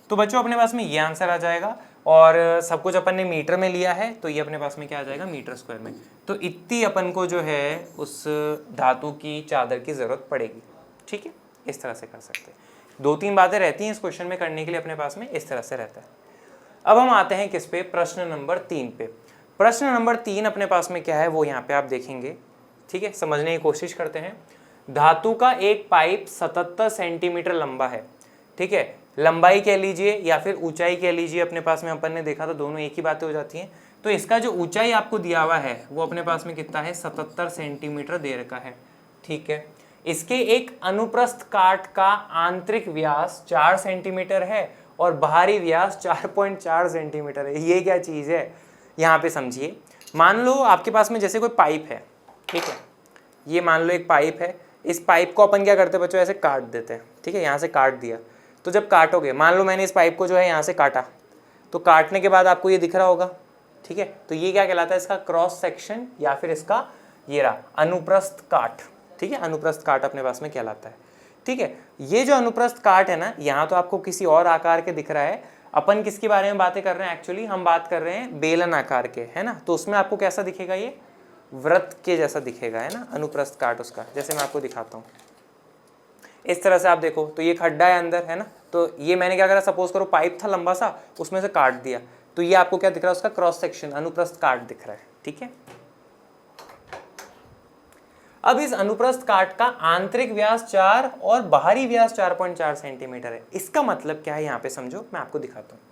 तो बच्चों अपने पास में ये आंसर आ जाएगा, और सब कुछ अपन ने मीटर में लिया है, तो ये अपने पास में क्या आ जाएगा, मीटर स्क्वायर में। तो इतनी अपन को जो है उस धातु की चादर की जरूरत पड़ेगी। ठीक है, इस तरह से कर सकते हैं। 2-3 बातें रहती हैं इस क्वेश्चन में करने के लिए, अपने पास में इस तरह से रहता है। अब हम आते हैं किस पे, प्रश्न नंबर 3 पे। प्रश्न नंबर 3 अपने पास में क्या है वो यहाँ पे आप देखेंगे। ठीक है, समझने की कोशिश करते हैं। धातु का एक पाइप 77 सेंटीमीटर लंबा है। ठीक है, लंबाई कह लीजिए या फिर ऊंचाई कह लीजिए, अपने पास में अपन ने देखा तो दोनों एक ही बातें हो जाती हैं। तो इसका जो ऊंचाई आपको दिया हुआ है वो अपने पास में कितना है, 77 सेंटीमीटर दे रखा है। ठीक है। इसके एक अनुप्रस्थ काट का आंतरिक व्यास 4 सेंटीमीटर है और बाहरी व्यास 4.4 सेंटीमीटर है। ये क्या चीज़ है यहाँ पे समझिए। मान लो आपके पास में जैसे कोई पाइप है, ठीक है, ये मान लो एक पाइप है, इस पाइप को अपन क्या करते हैं बच्चों, ऐसे काट देते हैं, ठीक है, यहाँ से काट दिया। तो जब काटोगे, मान लो मैंने इस पाइप को जो है यहाँ से काटा, तो काटने के बाद आपको ये दिख रहा होगा, ठीक है, तो ये क्या कहलाता है, इसका क्रॉस सेक्शन या फिर इसका ये रहा अनुप्रस्थ काट, ठीक है, अनुप्रस्थ काट अपने पास में कहलाता है, ठीक है। ये जो अनुप्रस्थ काट है ना, यहाँ तो आपको किसी और आकार के दिख रहा है, अपन किसके बारे में बातें कर रहे हैं, एक्चुअली हम बात कर रहे हैं बेलन आकार के, है ना, तो उसमें आपको कैसा दिखेगा, ये वृत्त के जैसा दिखेगा, है ना, अनुप्रस्थ काट उसका। जैसे मैं आपको दिखाता हूँ, इस तरह से आप देखो तो ये खड्डा है अंदर, है ना, तो ये मैंने क्या करा, सपोज करो पाइप था लंबा सा, उसमें से काट दिया, तो ये आपको क्या दिख रहा है, उसका क्रॉस सेक्शन अनुप्रस्थ काट दिख रहा है, ठीक है। अब इस अनुप्रस्थ काट का आंतरिक व्यास 4 और बाहरी व्यास 4.4 सेंटीमीटर है। इसका मतलब क्या है यहाँ पे समझो, मैं आपको दिखाता हूँ।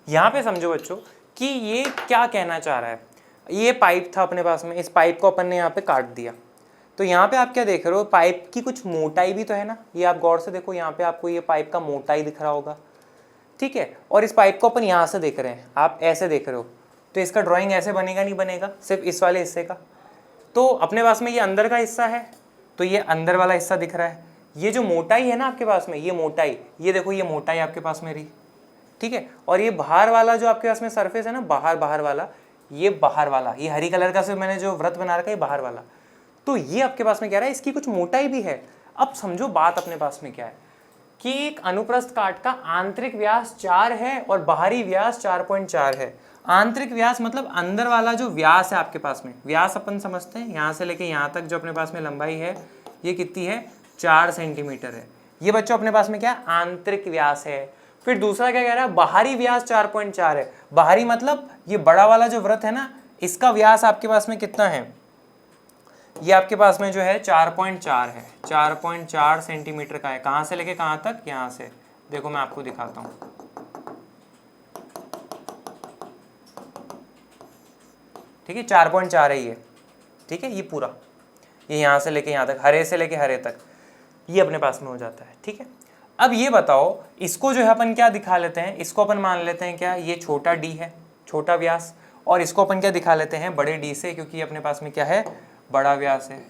यहाँ पे समझो बच्चों कि ये क्या कहना चाह रहा है। ये पाइप था अपने पास में, इस पाइप को अपन ने यहाँ पे काट दिया, तो यहाँ पे आप क्या देख रहे हो, पाइप की कुछ मोटाई भी तो है ना, ये आप गौर से देखो, यहाँ पे आपको ये पाइप का मोटाई दिख रहा होगा, ठीक है। और इस पाइप को अपन यहाँ से देख रहे हैं, आप ऐसे देख रहे हो, तो इसका ड्राइंग ऐसे बनेगा, नहीं बनेगा, सिर्फ इस वाले हिस्से का। तो अपने पास में ये अंदर का हिस्सा है, तो ये अंदर वाला हिस्सा दिख रहा है। ये जो मोटाई है ना आपके पास में, ये मोटाई, ये देखो, ये मोटाई आपके पास में रही, ठीक है। और ये बाहर वाला जो आपके पास में सरफेस है ना, बाहर वाला, ये बाहर वाला, ये हरी कलर का सिर्फ मैंने जो वृत्त बना रखा है, ये बाहर वाला, तो ये आपके पास में क्या रहा है, इसकी कुछ मोटाई भी है। अब समझो बात अपने पास में क्या है कि एक अनुप्रस्थ काट का आंतरिक व्यास 4 है और बाहरी व्यास 4.4 है। आंतरिक व्यास मतलब अंदर वाला जो व्यास है आपके पास में, व्यास अपन समझते हैं यहाँ से लेके यहाँ तक जो अपने पास में लंबाई है, ये कितनी है, 4 सेंटीमीटर है। ये बच्चों अपने पास में क्या है, आंतरिक व्यास है। फिर दूसरा क्या कह रहा है, बाहरी व्यास 4.4 है। बाहरी मतलब ये बड़ा वाला जो वृत्त है ना, इसका व्यास आपके पास में कितना है, ये आपके पास में जो है 4.4 है, 4.4 सेंटीमीटर का है। कहाँ से लेके कहाँ तक, यहाँ से देखो मैं आपको दिखाता हूँ, ठीक है, 4.4 है ये, ठीक है, ये पूरा, ये यहाँ से लेके यहाँ तक, हरे से लेके हरे तक, ये अपने पास में हो जाता है, ठीक है। अब ये बताओ, इसको जो है अपन क्या दिखा लेते हैं, इसको अपन मान लेते हैं क्या, ये छोटा डी है, छोटा व्यास, और इसको अपन क्या दिखा लेते हैं, बड़े डी से, क्योंकि अपने पास में क्या है, बड़ा व्यास है,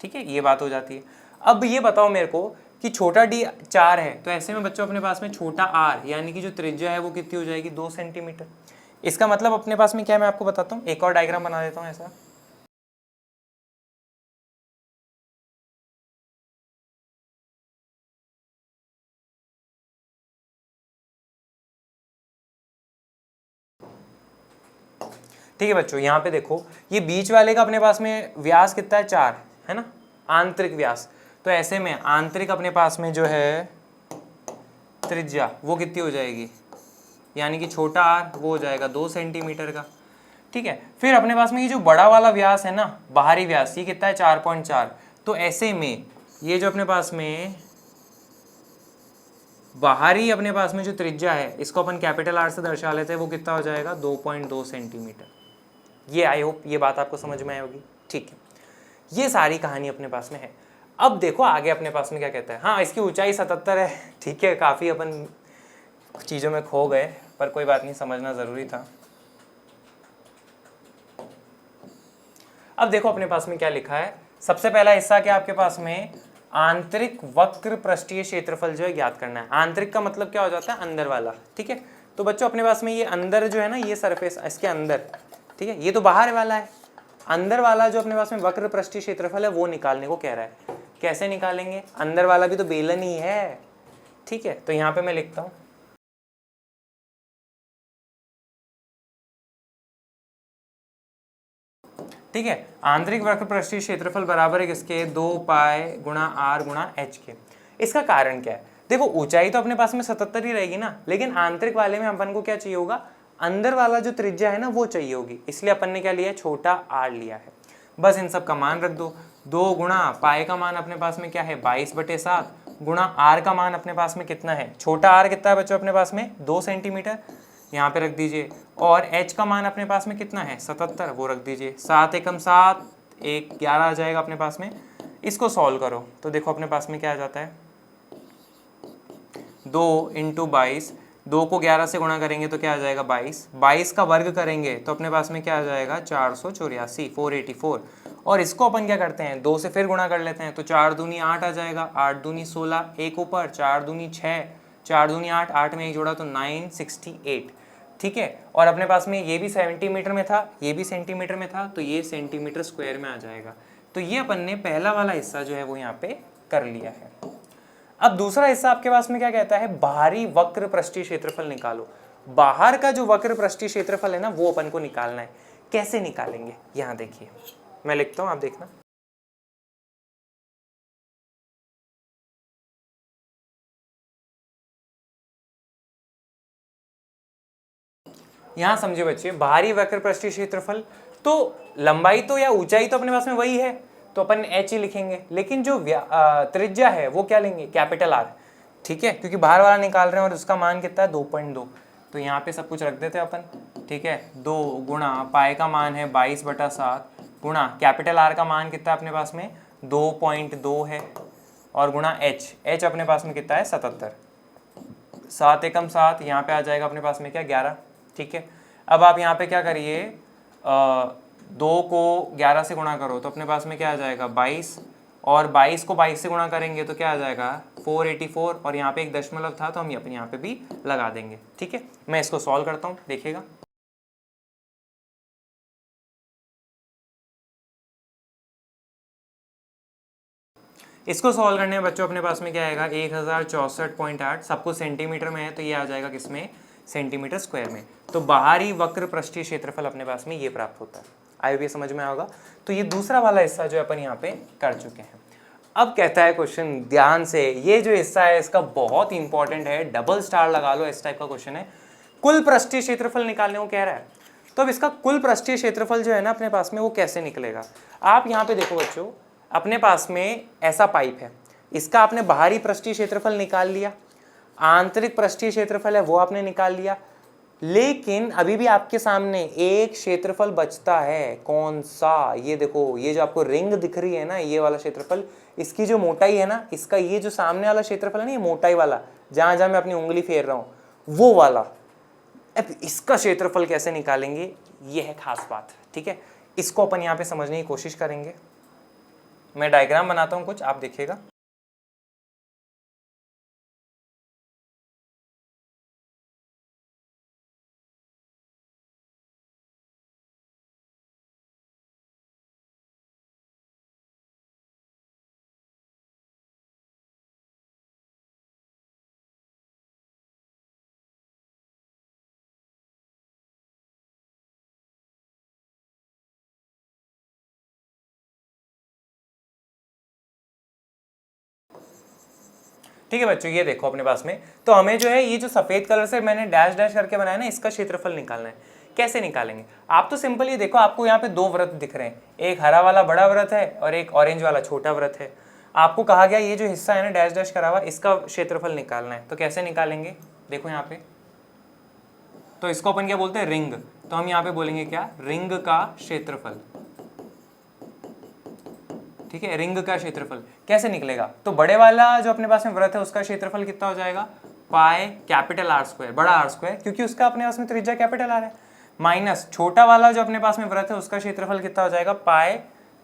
ठीक है, ये बात हो जाती है। अब ये बताओ मेरे को कि छोटा डी 4 है, तो ऐसे में बच्चों अपने पास में छोटा आर यानी कि जो त्रिज्या है वो कितनी हो जाएगी, 2 सेंटीमीटर। इसका मतलब अपने पास में क्या है, मैं आपको बताता हूँ, एक और डायग्राम बना देता हूँ ऐसा। ठीक है बच्चों, यहाँ पे देखो, ये बीच वाले का अपने पास में व्यास कितना है, 4 है ना, आंतरिक व्यास। तो ऐसे में आंतरिक अपने पास में जो है त्रिज्या वो कितनी हो जाएगी, यानी कि छोटा आर वो हो जाएगा 2 सेंटीमीटर का, ठीक है। फिर अपने पास में ये जो बड़ा वाला व्यास है ना, बाहरी व्यास, ये कितना है, 4.4। तो ऐसे में ये जो अपने पास में बाहरी अपने पास में जो त्रिज्या है, इसको अपन कैपिटल आर से दर्शा लेते हैं, वो कितना हो जाएगा, 2.2 सेंटीमीटर। ये आई होप ये बात आपको समझ में आई होगी, ठीक है। ये सारी कहानी अपने पास में है। अब देखो आगे अपने पास में क्या कहता है। हाँ, इसकी ऊंचाई 77 है, ठीक है, काफ़ी अपन चीज़ों में खो गए, पर कोई बात नहीं, समझना ज़रूरी था। अब देखो अपने पास में क्या लिखा है। सबसे पहला हिस्सा क्या आपके पास में, आंतरिक वक्र पृष्ठीय क्षेत्रफल जो है ज्ञात करना है। आंतरिक का मतलब क्या हो जाता है, अंदर वाला, ठीक है। तो बच्चों अपने पास में ये अंदर जो है ना, ये सरफेस इसके अंदर, ठीक है, ये तो बाहर वाला है, अंदर वाला जो अपने पास में वक्र पृष्ठीय क्षेत्रफल है वो निकालने को कह रहा है। कैसे निकालेंगे, अंदर वाला भी तो बेलन ही है, ठीक है। तो यहाँ पे मैं लिखता हूँ, ठीक है, आंतरिक वक्र पृष्ठीय क्षेत्रफल बराबर है किसके, 2 पाई गुणा आर गुणा एच के। इसका कारण क्या है, देखो ऊंचाई तो अपने पास में 77 ही रहेगी ना, लेकिन आंतरिक वाले में अपन को क्या चाहिए होगा, अंदर वाला जो त्रिज्या है ना वो चाहिए होगी, इसलिए अपन ने क्या लिया है, छोटा r लिया है। बस इन सब का मान रख दो, 2 गुणा पाई का मान अपने पास में क्या है 22/7 गुणा r का मान अपने पास में कितना है, छोटा r कितना है बच्चों अपने पास में 2 सेंटीमीटर, यहाँ पे रख दीजिए। और h का मान अपने पास में कितना है 77, वो रख दीजिए। 7 एकम 7, 1 11 आ जाएगा अपने पास में। इसको सॉल्व करो तो देखो अपने पास में क्या आ जाता है, 2 × 22, 2 को 11 से गुणा करेंगे तो क्या आ जाएगा 22, 22 का वर्ग करेंगे तो अपने पास में क्या आ जाएगा 484, 484। और इसको अपन क्या करते हैं 2 से फिर गुणा कर लेते हैं, तो 4 दूनी 8 आ जाएगा, 8 दूनी 16, एक ऊपर 4 दूनी 6, 4 दूनी 8, 8 में एक जोड़ा तो 968। ठीक है, और अपने पास में ये भी सेंटीमीटर में था, ये भी सेंटीमीटर में था, तो ये सेंटीमीटर स्क्वायर में आ जाएगा। तो ये अपन ने पहला वाला हिस्सा जो है वो यहाँ पे कर लिया है। अब दूसरा हिस्सा आपके पास में क्या कहता है, बाहरी वक्र पृष्ठीय क्षेत्रफल निकालो। बाहर का जो वक्र पृष्ठीय क्षेत्रफल है ना वो अपन को निकालना है। कैसे निकालेंगे, यहाँ देखिए मैं लिखता हूँ, आप देखना। यहाँ समझे बच्चे, बाहरी वक्र पृष्ठीय क्षेत्रफल, तो लंबाई तो या ऊंचाई तो अपने पास में वही है, तो अपन h ही लिखेंगे, लेकिन जो त्रिज्या है वो क्या लेंगे, कैपिटल R। ठीक है, क्योंकि बाहर वाला निकाल रहे हैं और उसका मान कितना है 2.2, तो यहाँ पे सब कुछ रख देते हैं अपन। ठीक है, 2 गुणा पाई का मान है 22/7 गुणा कैपिटल R का मान कितना है अपने पास में 2.2 है, और गुणा h अपने पास में कितना है 77, 7 एकम 7, यहाँ पे आ जाएगा अपने पास में क्या 11। ठीक है, अब आप यहाँ पे क्या करिए, 2 को 11 से गुणा करो तो अपने पास में क्या आ जाएगा 22, और 22 को 22 से गुणा करेंगे तो क्या आ जाएगा 484, और यहाँ पे एक दशमलव था तो हम यहाँ पे भी लगा देंगे। ठीक है, मैं इसको सॉल्व करता हूँ, देखिएगा। इसको सॉल्व करने में बच्चों अपने पास में क्या आएगा 1064.8, सब कुछ सेंटीमीटर में है तो ये आ जाएगा किसमें, सेंटीमीटर स्क्वायर में। तो बाहरी वक्र पृष्ठीय क्षेत्रफल अपने पास में ये प्राप्त होता है। आई भी समझ में होगा। तो ये दूसरा वाला हिस्सा जो अपन यहाँ पे कर चुके हैं। अब कहता है क्वेश्चन, ध्यान से, ये जो हिस्सा है इसका बहुत इंपॉर्टेंट है, डबल स्टार लगा लो, इस टाइप का क्वेश्चन है। कुल पृष्ठीय क्षेत्रफल निकालने को कह रहा है, तो अब इसका कुल पृष्ठीय क्षेत्रफल जो है ना अपने पास में वो कैसे निकलेगा। आप यहाँ पे देखो बच्चों, अपने पास में ऐसा पाइप है, इसका आपने बाहरी पृष्ठीय क्षेत्रफल निकाल लिया, आंतरिक पृष्ठीय क्षेत्रफल है वो आपने निकाल लिया, लेकिन अभी भी आपके सामने एक क्षेत्रफल बचता है। कौन सा, ये देखो, ये जो आपको रिंग दिख रही है ना, ये वाला क्षेत्रफल, इसकी जो मोटाई है ना, इसका ये जो सामने वाला क्षेत्रफल है ना, ये मोटाई वाला, जहां जहां मैं अपनी उंगली फेर रहा हूं वो वाला। अब इसका क्षेत्रफल कैसे निकालेंगे, ये है खास बात। ठीक है, इसको अपन यहाँ पे समझने की कोशिश करेंगे। मैं डायग्राम बनाता हूँ कुछ, आप देखिएगा। ठीक है बच्चों, ये देखो अपने पास में, तो हमें जो है ये जो सफेद कलर से मैंने डैश डैश करके बनाया ना, इसका क्षेत्रफल निकालना है। कैसे निकालेंगे, आप तो सिंपल ये देखो, आपको यहाँ पे 2 वृत्त दिख रहे हैं, एक हरा वाला बड़ा वृत्त है और एक ऑरेंज वाला छोटा वृत्त है। आपको कहा गया ये जो हिस्सा है ना डैश डैश करा हुआ, इसका क्षेत्रफल निकालना है। तो कैसे निकालेंगे, देखो यहाँ पे, तो इसको अपन क्या बोलते हैं, रिंग। तो हम यहाँ पे बोलेंगे क्या, रिंग का क्षेत्रफल। ठीक है, रिंग का क्षेत्रफल कैसे निकलेगा, तो बड़े वाला जो अपने पास में वृत्त है उसका क्षेत्रफल कितना हो जाएगा, पाई कैपिटल R स्क्वायर, बड़ा R स्क्वायर, क्योंकि उसका अपने पास में त्रिज्या कैपिटल R है, माइनस छोटा वाला जो अपने पास में वृत्त है उसका क्षेत्रफल कितना हो जाएगा, पाई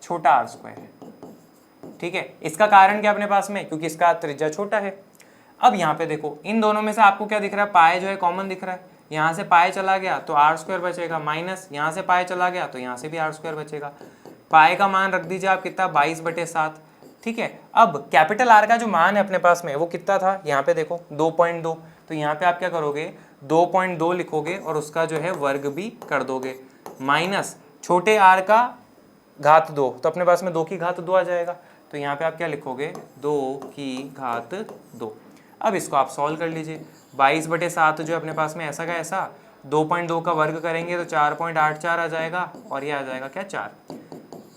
छोटा R स्क्वायर। ठीक है, इसका कारण क्या अपने पास में, क्योंकि इसका त्रिज्या छोटा है। अब यहाँ पे देखो, इन दोनों में से आपको क्या दिख रहा है, पाई जो है कॉमन दिख रहा है, यहाँ से पाई चला गया तो R स्क्वायर बचेगा, माइनस यहाँ से पाई चला गया तो यहाँ से भी R स्क्वायर बचेगा। पाई का मान रख दीजिए आप कितना, 22/7। ठीक है, अब कैपिटल R का जो मान है अपने पास में वो कितना था, यहाँ पे देखो 2.2, तो यहाँ पे आप क्या करोगे 2.2 लिखोगे और उसका जो है वर्ग भी कर दोगे, माइनस छोटे r का घात 2, तो अपने पास में 2 की घात 2 आ जाएगा। तो यहाँ पे आप क्या लिखोगे, 2 की घात 2। अब इसको आप सॉल्व कर लीजिए, 22/7 जो अपने पास में ऐसा का ऐसा, 2.2 का वर्ग करेंगे तो 4.84 आ जाएगा और ये आ जाएगा क्या 4।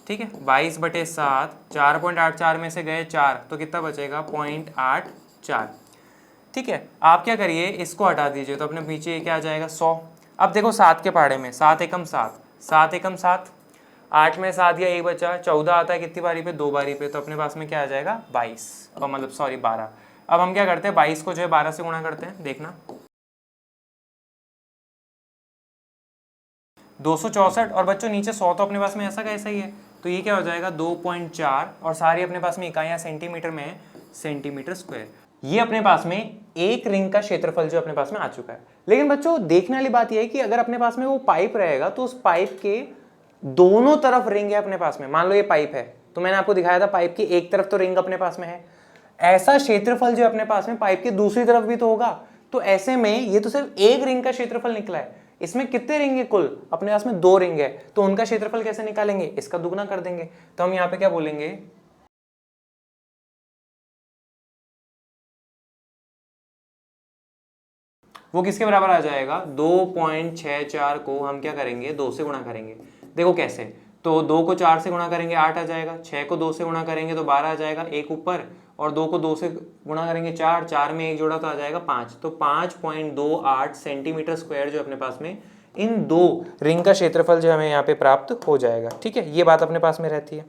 ठीक है, 22/7, 4.84 में से गए 4 तो कितना बचेगा 0.84। ठीक है, आप क्या करिए इसको हटा दीजिए तो अपने पीछे क्या आ जाएगा 100। अब देखो 7 के पहाड़े में 7 एकम 7, 7 एकम 7, 8 में 7 या 1 बचा, 14 आता है कितनी बारी पे 2 बारी पे, तो अपने पास में क्या आ जाएगा 22, और मतलब सॉरी 12। अब हम क्या करते हैं 22 को जो है 12 से गुणा करते हैं, देखना 264, और बच्चों नीचे 100 तो अपने पास में ऐसा का ऐसा ही है, तो ये क्या हो जाएगा 2.4, और सारी अपने पास में इकाइयाँ सेंटीमीटर में है, सेंटीमीटर स्क्वायर। ये अपने पास में एक रिंग का क्षेत्रफल जो अपने पास में आ चुका है। लेकिन बच्चों देखने वाली बात यह है कि अगर अपने पास में वो पाइप रहेगा तो उस पाइप के दोनों तरफ रिंग है अपने पास में। मान लो ये पाइप है तो मैंने आपको दिखाया था पाइप की एक तरफ तो रिंग अपने पास में है, ऐसा क्षेत्रफल जो अपने पास में पाइप की दूसरी तरफ भी तो होगा। तो ऐसे में ये तो सिर्फ एक रिंग का क्षेत्रफल निकला है, इसमें कितने रिंग है कुल, अपने पास में 2 रिंग है, तो उनका क्षेत्रफल कैसे निकालेंगे, इसका दुगना कर देंगे। तो हम यहाँ पे क्या बोलेंगे, वो किसके बराबर आ जाएगा 2.64 को हम क्या करेंगे 2 से गुणा करेंगे। देखो कैसे, तो 2 को 4 से गुणा करेंगे 8 आ जाएगा, 6 को 2 से गुणा करेंगे तो 12 आ जाएगा, एक ऊपर, और 2 को 2 से गुणा करेंगे 4, 4 में एक जोड़ा तो आ जाएगा 5। तो 5.28 सेंटीमीटर स्क्वायर जो अपने पास में इन 2 रिंग का क्षेत्रफल जो हमें यहाँ पे प्राप्त हो जाएगा। ठीक है, ये बात अपने पास में रहती है।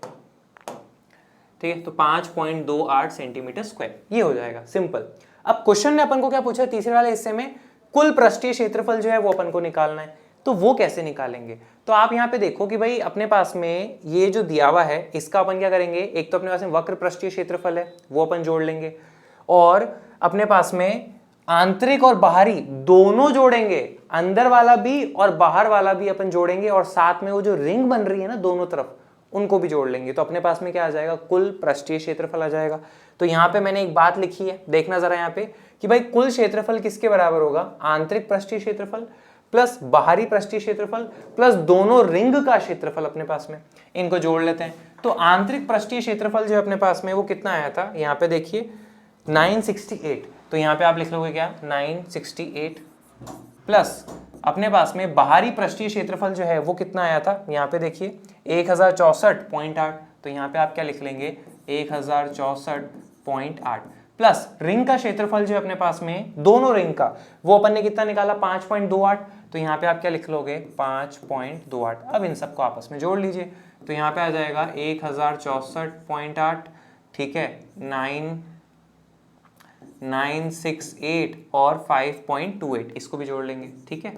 ठीक है, तो 5.28 सेंटीमीटर स्क्वायर ये हो जाएगा, सिंपल। अब क्वेश्चन ने अपन को क्या पूछा तीसरे वाले हिस्से में, कुल पृष्ठीय क्षेत्रफल जो है वो अपन को निकालना है, तो वो कैसे निकालेंगे। तो आप यहाँ पे देखो कि भाई अपने पास में ये जो दिया हुआ है इसका अपन क्या करेंगे, एक तो अपने पास में वक्र पृष्ठीय क्षेत्रफल है वो अपन जोड़ लेंगे, और अपने पास में आंतरिक और बाहरी दोनों जोड़ेंगे, अंदर वाला भी और बाहर वाला भी अपन जोड़ेंगे, और साथ में वो जो रिंग बन रही है ना दोनों तरफ उनको भी जोड़ लेंगे। तो अपने पास में क्या आ जाएगा, कुल पृष्ठीय क्षेत्रफल आ जाएगा। तो यहाँ पे मैंने एक बात लिखी है, देखना जरा यहाँ पे कि भाई कुल क्षेत्रफल किसके बराबर होगा, आंतरिक पृष्ठीय क्षेत्रफल प्लस बाहरी पृष्ठीय क्षेत्रफल प्लस दोनों रिंग का क्षेत्रफल अपने पास में, इनको जोड़ लेते हैं। तो आंतरिक पृष्ठीय क्षेत्रफल जो अपने पास में वो कितना आया था, यहाँ पे देखिए 968, तो यहाँ पे आप लिख लोगे क्या 968 प्लस अपने पास में बाहरी पृष्ठीय क्षेत्रफल जो है वो कितना आया था, यहाँ पे देखिए 1064.8, तो यहाँ पे आप क्या लिख लेंगे 1064.8 प्लस रिंग का क्षेत्रफल जो अपने पास में दोनों रिंग का वो अपन ने कितना निकाला 5.28, तो यहाँ पे आप क्या लिख लोगे 5.28। अब इन सबको आपस में जोड़ लीजिए, तो यहाँ पे आ जाएगा 1064.8, ठीक है 968 और 5.28, इसको भी जोड़ लेंगे। ठीक है,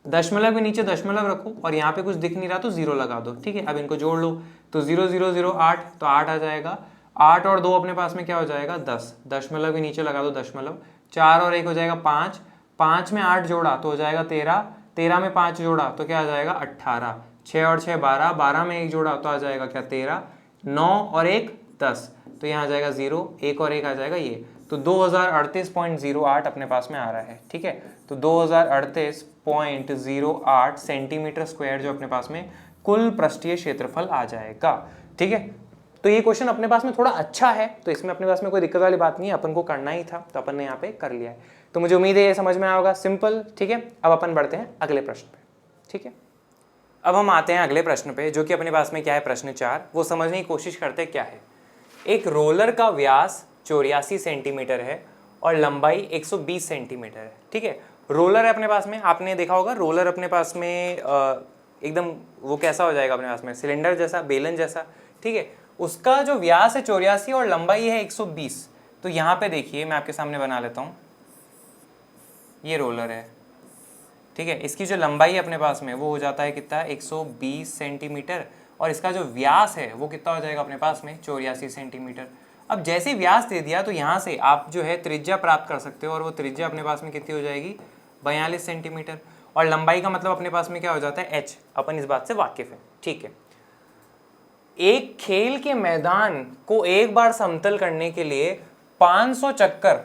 दशमलव के नीचे दशमलव रखो और यहाँ पे कुछ दिख नहीं रहा तो 0 लगा दो। ठीक है, अब इनको जोड़ लो, तो 0008, तो 8 आ जाएगा, 8 और 2 अपने पास में क्या हो जाएगा 10, दशमलव के नीचे लगा दो दशमलव, 4 और 1 हो जाएगा 5, 5 में 8 जोड़ा तो हो जाएगा 13, 13 में 5 जोड़ा तो क्या आ जाएगा 18, 6 और 6 12, 12 में 1 जोड़ा तो आ जाएगा क्या 13, 9 और 1 10, तो यहाँ आ जाएगा 0, 1 और 1 आ जाएगा ये, तो 2038.08 अपने पास में आ रहा है। ठीक है, तो 2038.08 सेंटीमीटर स्क्वायर जो अपने पास में कुल पृष्ठीय क्षेत्रफल आ जाएगा। ठीक है, तो ये क्वेश्चन अपने पास में थोड़ा अच्छा है, तो इसमें अपने पास में कोई दिक्कत वाली बात नहीं है, अपन को करना ही था तो अपन ने यहाँ पे कर लिया है। तो मुझे उम्मीद है ये समझ में आया होगा, सिंपल। ठीक है, अब अपन बढ़ते हैं अगले प्रश्न पे। ठीक है, अब हम आते हैं अगले प्रश्न पे, जो कि अपने पास में क्या है प्रश्न 4, वो समझने की कोशिश करते हैं क्या है। एक रोलर का व्यास 84 सेंटीमीटर है और लंबाई 120 सेंटीमीटर है। ठीक है, रोलर है अपने पास में, आपने देखा होगा रोलर अपने पास में एकदम वो कैसा हो जाएगा अपने पास में सिलेंडर जैसा, बेलन जैसा। ठीक है, उसका जो व्यास है 84 और लंबाई है 120। तो यहाँ पे देखिए मैं आपके सामने बना लेता हूँ, ये रोलर है। ठीक है, इसकी जो लंबाई है अपने पास में वो हो जाता है कितना 120 सेंटीमीटर, और इसका जो व्यास है वो कितना हो जाएगा अपने पास में 84 सेंटीमीटर। अब जैसे व्यास दे दिया तो यहाँ से आप जो है त्रिज्या प्राप्त कर सकते हो, और वो त्रिज्या अपने पास में कितनी हो जाएगी 42 सेंटीमीटर, और लंबाई का मतलब अपने पास में क्या हो जाता है h, अपन इस बात से वाकिफ है। ठीक है, एक खेल के मैदान को एक बार समतल करने के लिए 500 चक्कर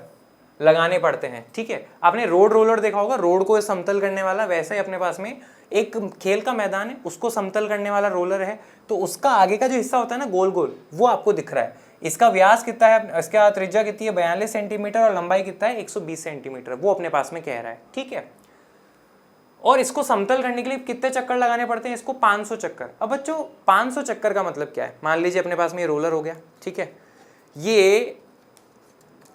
लगाने पड़ते हैं। ठीक है, आपने रोड रोलर देखा होगा, रोड को समतल करने वाला, वैसे ही अपने पास में एक खेल का मैदान है, उसको समतल करने वाला रोलर है, तो उसका आगे का जो हिस्सा होता है ना गोल गोल, वो आपको दिख रहा है। इसका व्यास कितना है, इसका त्रिज्या कितनी है 42 सेंटीमीटर, और लंबाई कितना है 120 सेंटीमीटर, वो अपने पास में कह रहा है। ठीक है, और इसको समतल करने के लिए कितने चक्कर लगाने पड़ते हैं, इसको 500 चक्कर। अब बच्चों 500 चक्कर का मतलब क्या है, मान लीजिए अपने पास में ये रोलर हो गया, ठीक है, ये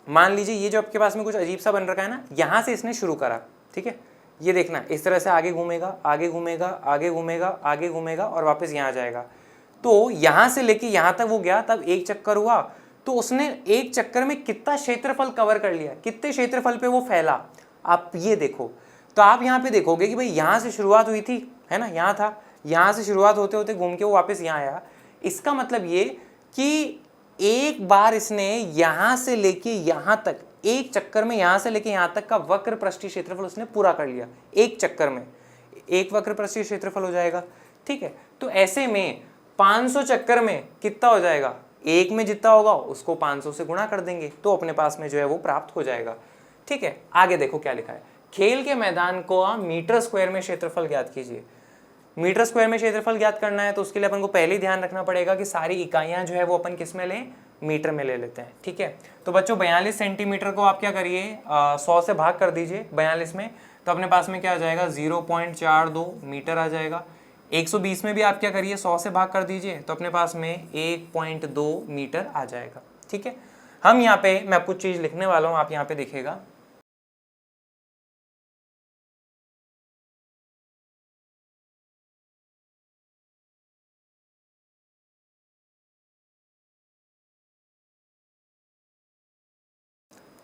मान लीजिए ये जो आपके पास में कुछ अजीब सा बन रखा है ना, यहाँ से इसने शुरू करा, ठीक है, ये देखना इस तरह से आगे घूमेगा, आगे घूमेगा, आगे घूमेगा, आगे घूमेगा और वापस यहाँ जाएगा। तो यहाँ से लेके यहाँ तक वो गया, तब एक चक्कर हुआ, तो उसने एक चक्कर में कितना क्षेत्रफल कवर कर लिया, कितने क्षेत्रफल पे वो फैला, आप ये देखो। तो आप यहाँ पे देखोगे कि भाई यहाँ से शुरुआत हुई थी, है ना, यहाँ था, यहाँ से शुरुआत होते होते घूम के वो वापस यहाँ आया। इसका मतलब ये कि एक बार इसने यहाँ से लेके यहाँ तक, एक चक्कर में यहाँ से लेके यहाँ तक का वक्र पृष्ठीय क्षेत्रफल उसने पूरा कर लिया, एक चक्कर में एक वक्र पृष्ठीय क्षेत्रफल हो जाएगा, ठीक है। तो ऐसे में 500 चक्कर में कितना हो जाएगा, एक में जितना होगा उसको 500 से गुणा कर देंगे, तो अपने पास में जो है वो प्राप्त हो जाएगा, ठीक है। आगे देखो क्या लिखा है, खेल के मैदान को मीटर स्क्वायर में क्षेत्रफल ज्ञात कीजिए। मीटर स्क्वायर में क्षेत्रफल ज्ञात करना है तो उसके लिए अपन को पहले ही ध्यान रखना पड़ेगा कि सारी इकाइयां जो है वो अपन किस में लें, मीटर में ले लेते हैं, ठीक है। तो बच्चों 42 सेंटीमीटर को आप क्या करिए 100 से भाग कर दीजिए 42 में, तो अपने पास में क्या आ जाएगा 0.42 मीटर आ जाएगा। 120 में भी आप क्या करिए 100 से भाग कर दीजिए, तो अपने पास में 1.2 मीटर आ जाएगा, ठीक है। हम यहाँ पे मैं कुछ चीज लिखने वाला हूँ, आप यहाँ पे देखिएगा,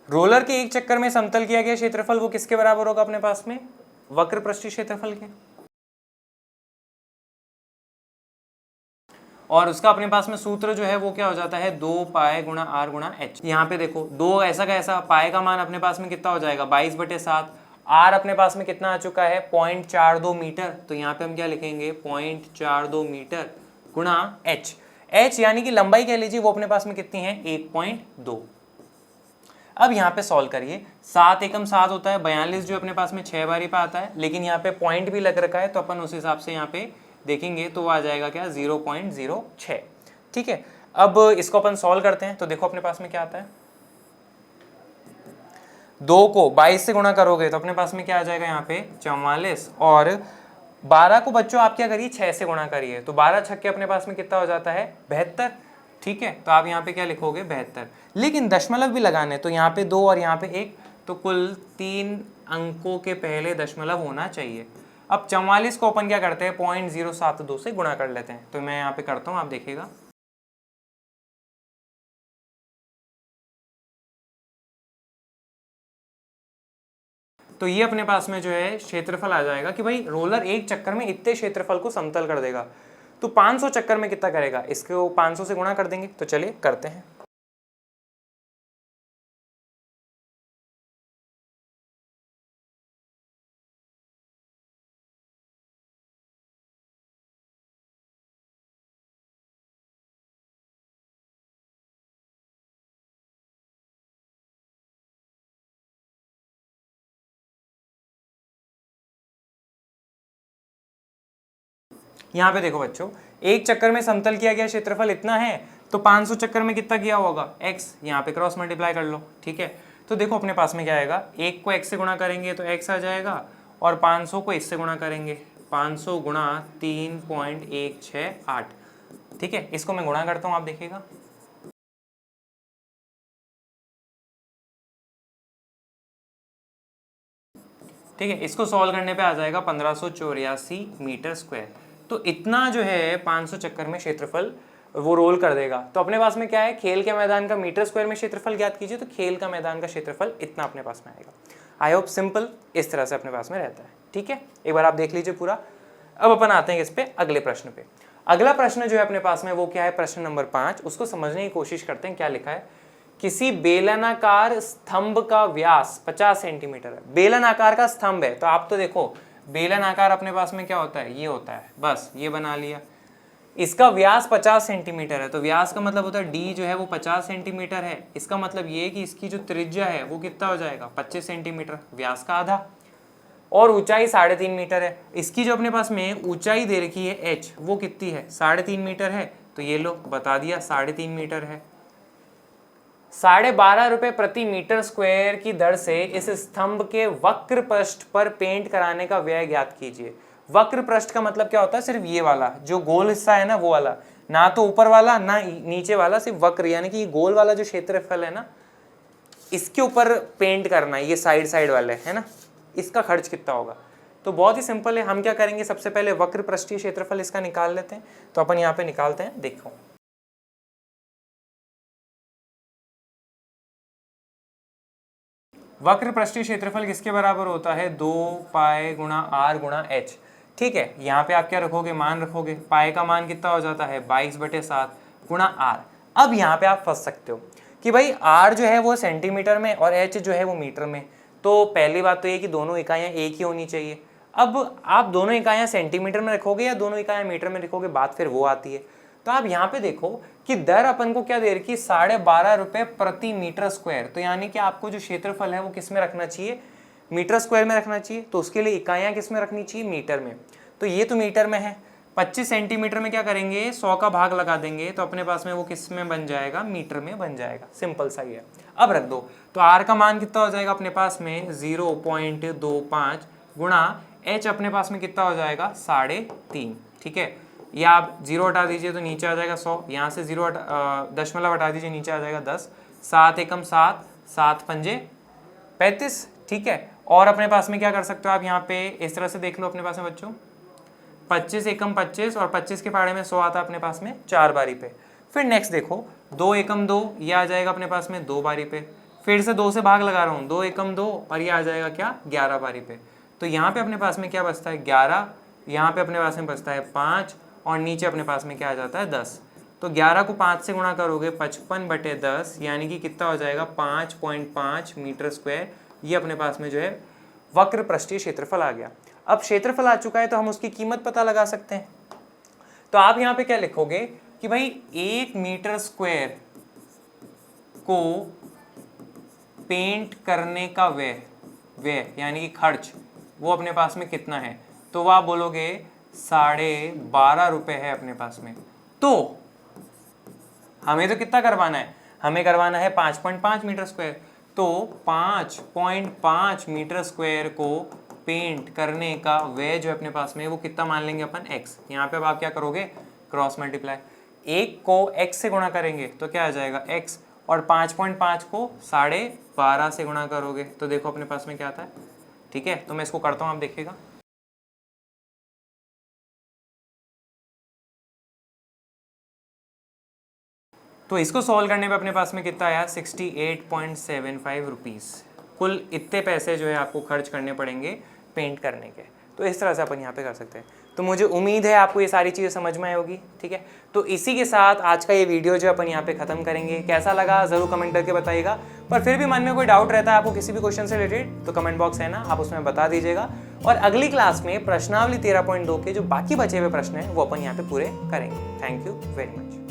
रोलर के एक चक्कर में समतल किया गया क्षेत्रफल वो किसके बराबर होगा अपने पास में, वक्र पृष्ठीय क्षेत्रफल के, और उसका अपने पास में सूत्र जो है वो क्या हो जाता है 2 पाई गुणा आर गुणा एच। यहाँ पे देखो 2 ऐसा का ऐसा, पाई का मान अपने पास में कितना हो जाएगा 22/7, आर अपने पास में कितना आ चुका है 0.42 मीटर, तो यहाँ पे हम क्या लिखेंगे 0.42 मीटर गुणा एच। एच यानी कि लंबाई कह लीजिए वो अपने पास में कितनी है 1.2। अब यहाँ पे सॉल्व करिए, 7 एकम 7 होता है, 42 जो अपने पास में 6 बारी पे आता है, लेकिन यहाँ पे पॉइंट भी लग रखा है तो अपन उस हिसाब से यहाँ पे देखेंगे तो आ जाएगा क्या 0.06, ठीक है। अब इसको अपन सॉल्व करते हैं, तो देखो अपने पास में क्या आता है, 2 को 22 से गुणा करोगे तो अपने पास में क्या आ जाएगा यहाँ पे 44, और 12 को बच्चों आप क्या करिए 6 से गुणा करिए, तो 12 छक्के अपने पास में कितना हो जाता है 72, ठीक है। तो आप यहाँ पे क्या लिखोगे 72, लेकिन दशमलव भी लगाने, तो यहाँ पे 2 और यहाँ पे 1, तो कुल 3 अंकों के पहले दशमलव होना चाहिए। अब 44 को अपन क्या करते हैं 0.072 से गुणा कर लेते हैं, तो मैं यहाँ पे करता हूँ, आप देखिएगा, तो ये अपने पास में जो है क्षेत्रफल आ जाएगा कि भाई रोलर एक चक्कर में इतने क्षेत्रफल को समतल कर देगा। तो 500 चक्कर में कितना करेगा, इसको 500 से गुणा कर देंगे, तो चलिए करते हैं। यहाँ पे देखो बच्चों, एक चक्कर में समतल किया गया क्षेत्रफल इतना है, तो 500 चक्कर में कितना किया होगा x, यहाँ पे क्रॉस मल्टीप्लाई कर लो, ठीक है। तो देखो अपने पास में क्या आएगा, 1 को x से गुणा करेंगे तो x आ जाएगा, और 500 को इससे गुणा करेंगे, 500 गुणा 3.168, ठीक है। इसको मैं गुणा करता हूँ, आप देखिएगा, ठीक है। इसको सॉल्व करने पे आ जाएगा 1584 मीटर स्क्वायर। तो इतना जो है 500 चक्कर में क्षेत्रफल वो रोल कर देगा। तो अपने पास में क्या है, खेल के मैदान का मीटर स्क्वायर में क्षेत्रफल ज्ञात कीजिए, तो खेल का मैदान का क्षेत्रफल इतना अपने पास में आएगा। आई होप सिंपल इस तरह से अपने पास में रहता है, ठीक है। एक बार आप देख लीजिए पूरा। अब अपन आते हैं इस पे अगले प्रश्न पे। अगला प्रश्न जो है अपने पास में वो क्या है, प्रश्न नंबर 5। उसको समझने की कोशिश करते हैं। क्या लिखा है, किसी बेलनाकार स्तंभ का व्यास 50 सेंटीमीटर है। बेलन आकार का स्तंभ है, तो आप तो देखो बेलन आकार अपने पास में क्या होता है, ये होता है, बस ये बना लिया। इसका व्यास 50 सेंटीमीटर है, तो व्यास का मतलब होता है डी जो है वो 50 सेंटीमीटर है। इसका मतलब ये है कि इसकी जो त्रिज्या है वो कितना हो जाएगा 25 सेंटीमीटर, व्यास का आधा, और ऊंचाई 3.5 मीटर है। इसकी जो अपने पास में ऊंचाई दे रखी है h, वो कितनी है 3.5 मीटर है, तो ये लो बता दिया 3.5 मीटर है। ₹12.5 प्रति मीटर स्क्वायर की दर से इस स्तंभ के वक्र पृष्ठ पर पेंट कराने का व्यय ज्ञात कीजिए। वक्र पृष्ठ का मतलब क्या होता है? सिर्फ ये वाला जो गोल हिस्सा है ना, वो वाला, ना तो ऊपर वाला ना नीचे वाला, सिर्फ वक्र, यानी कि गोल वाला जो क्षेत्रफल है ना, इसके ऊपर पेंट करना है, ये साइड साइड वाले है ना, इसका खर्च कितना होगा? तो बहुत ही सिंपल है, हम क्या करेंगे, सबसे पहले वक्र पृष्ठीय क्षेत्रफल इसका निकाल लेते हैं। तो अपन यहाँ पे निकालते हैं, देखो वक्र पृष्ठीय क्षेत्रफल किसके बराबर होता है? 2 पाई गुणा r गुणा h। ठीक है, यहाँ पे आप क्या रखोगे? मान रखोगे। पाई का मान कितना हो जाता है? 22/7 गुणा r। अब यहाँ पे आप फंस सकते हो कि भाई r जो है वो सेंटीमीटर में और h जो है वो मीटर में। तो पहली बात तो ये कि दोनों इकाइयाँ एक ही होनी चाहिए। अब आप दोनों इकाइयाँ सेंटीमीटर में रखोगे या दोनों इकाइयाँ मीटर में रखोगे, बात फिर वो आती है। तो आप यहाँ पे देखो कि दर अपन को क्या दे रखी? ₹12.5 प्रति मीटर स्क्वायर। तो यानी कि आपको जो क्षेत्रफल है वो किस में रखना चाहिए? मीटर स्क्वायर में रखना चाहिए। तो उसके लिए इकाइयाँ किस में रखनी चाहिए? मीटर में। तो ये तो मीटर में है। 25 सेंटीमीटर में क्या करेंगे? 100 का भाग लगा देंगे, तो अपने पास में वो किस में बन जाएगा? मीटर में बन जाएगा। सिंपल सा ही है। अब रख दो, तो r का मान कितना हो जाएगा अपने पास में? 0.25 गुणा h अपने पास में कितना हो जाएगा? 3.5। ठीक है, या आप 0 हटा दीजिए तो नीचे आ जाएगा 100, यहाँ से 0 हटा दीजिए, नीचे आ जाएगा 10। 7 एकम 7, 7 पंजे 35। ठीक है, और अपने पास में क्या कर सकते हो आप? यहाँ पे इस तरह से देख लो अपने पास में बच्चों, 25 एकम 25 और 25 के फाड़े में 100 आता है अपने पास में 4 बारी पे। फिर नेक्स्ट देखो, 2 एकम 2, ये आ जाएगा अपने पास में 2 बारी पे। फिर से 2 से भाग लगा रहा हूँ, 2 एकम 2 और ये आ जाएगा क्या? 11 बारी पे। तो यहाँ पे अपने पास में क्या बचता है? 11। यहाँ पे अपने पास में बचता है 5 और नीचे अपने पास में क्या आ जाता है? 10। तो 11 को 5 से गुणा करोगे 55/10, यानी कि कितना हो जाएगा? 5.5 मीटर स्क्वायर। ये अपने पास में जो है वक्र पृष्ठीय क्षेत्रफल आ गया। अब क्षेत्रफल आ चुका है तो हम उसकी कीमत पता लगा सकते हैं। तो आप यहाँ पे क्या लिखोगे कि भाई 1 मीटर स्क्वायर को पेंट करने का व्यय यानी कि खर्च, वो अपने पास में कितना है? तो वो आप बोलोगे ₹12.5 है अपने पास में। तो हमें तो कितना करवाना है? हमें करवाना है 5.5 मीटर स्क्वायर। तो 5.5 मीटर स्क्वायर को पेंट करने का व्यय जो है अपने पास में वो कितना मान लेंगे अपन? x। यहाँ पे अब आप क्या करोगे? Cross multiply. 1 को x से गुणा करेंगे तो क्या आ जाएगा? x, और 5.5 को 12.5 से गुणा करोगे तो देखो अपने पास में क्या आता है। ठीक है, तो मैं इसको करता हूँ, आप देखिएगा। तो इसको सॉल्व करने पे अपने पास में कितना आया? 68.75 रुपीज़। कुल इतने पैसे जो है आपको खर्च करने पड़ेंगे पेंट करने के। तो इस तरह से अपन यहाँ पे कर सकते हैं। तो मुझे उम्मीद है आपको ये सारी चीज़ें समझ में आई होगी। ठीक है, तो इसी के साथ आज का ये वीडियो जो अपन यहाँ पे ख़त्म करेंगे। कैसा लगा ज़रूर कमेंट करके बताइएगा। पर फिर भी मन में कोई डाउट रहता है आपको किसी भी क्वेश्चन से रिलेटेड, तो कमेंट बॉक्स है ना, आप उसमें बता दीजिएगा। और अगली क्लास में प्रश्नावली 13.2 के जो बाकी बचे हुए प्रश्न हैं वो अपन यहाँ पे पूरे करेंगे। Thank you very much.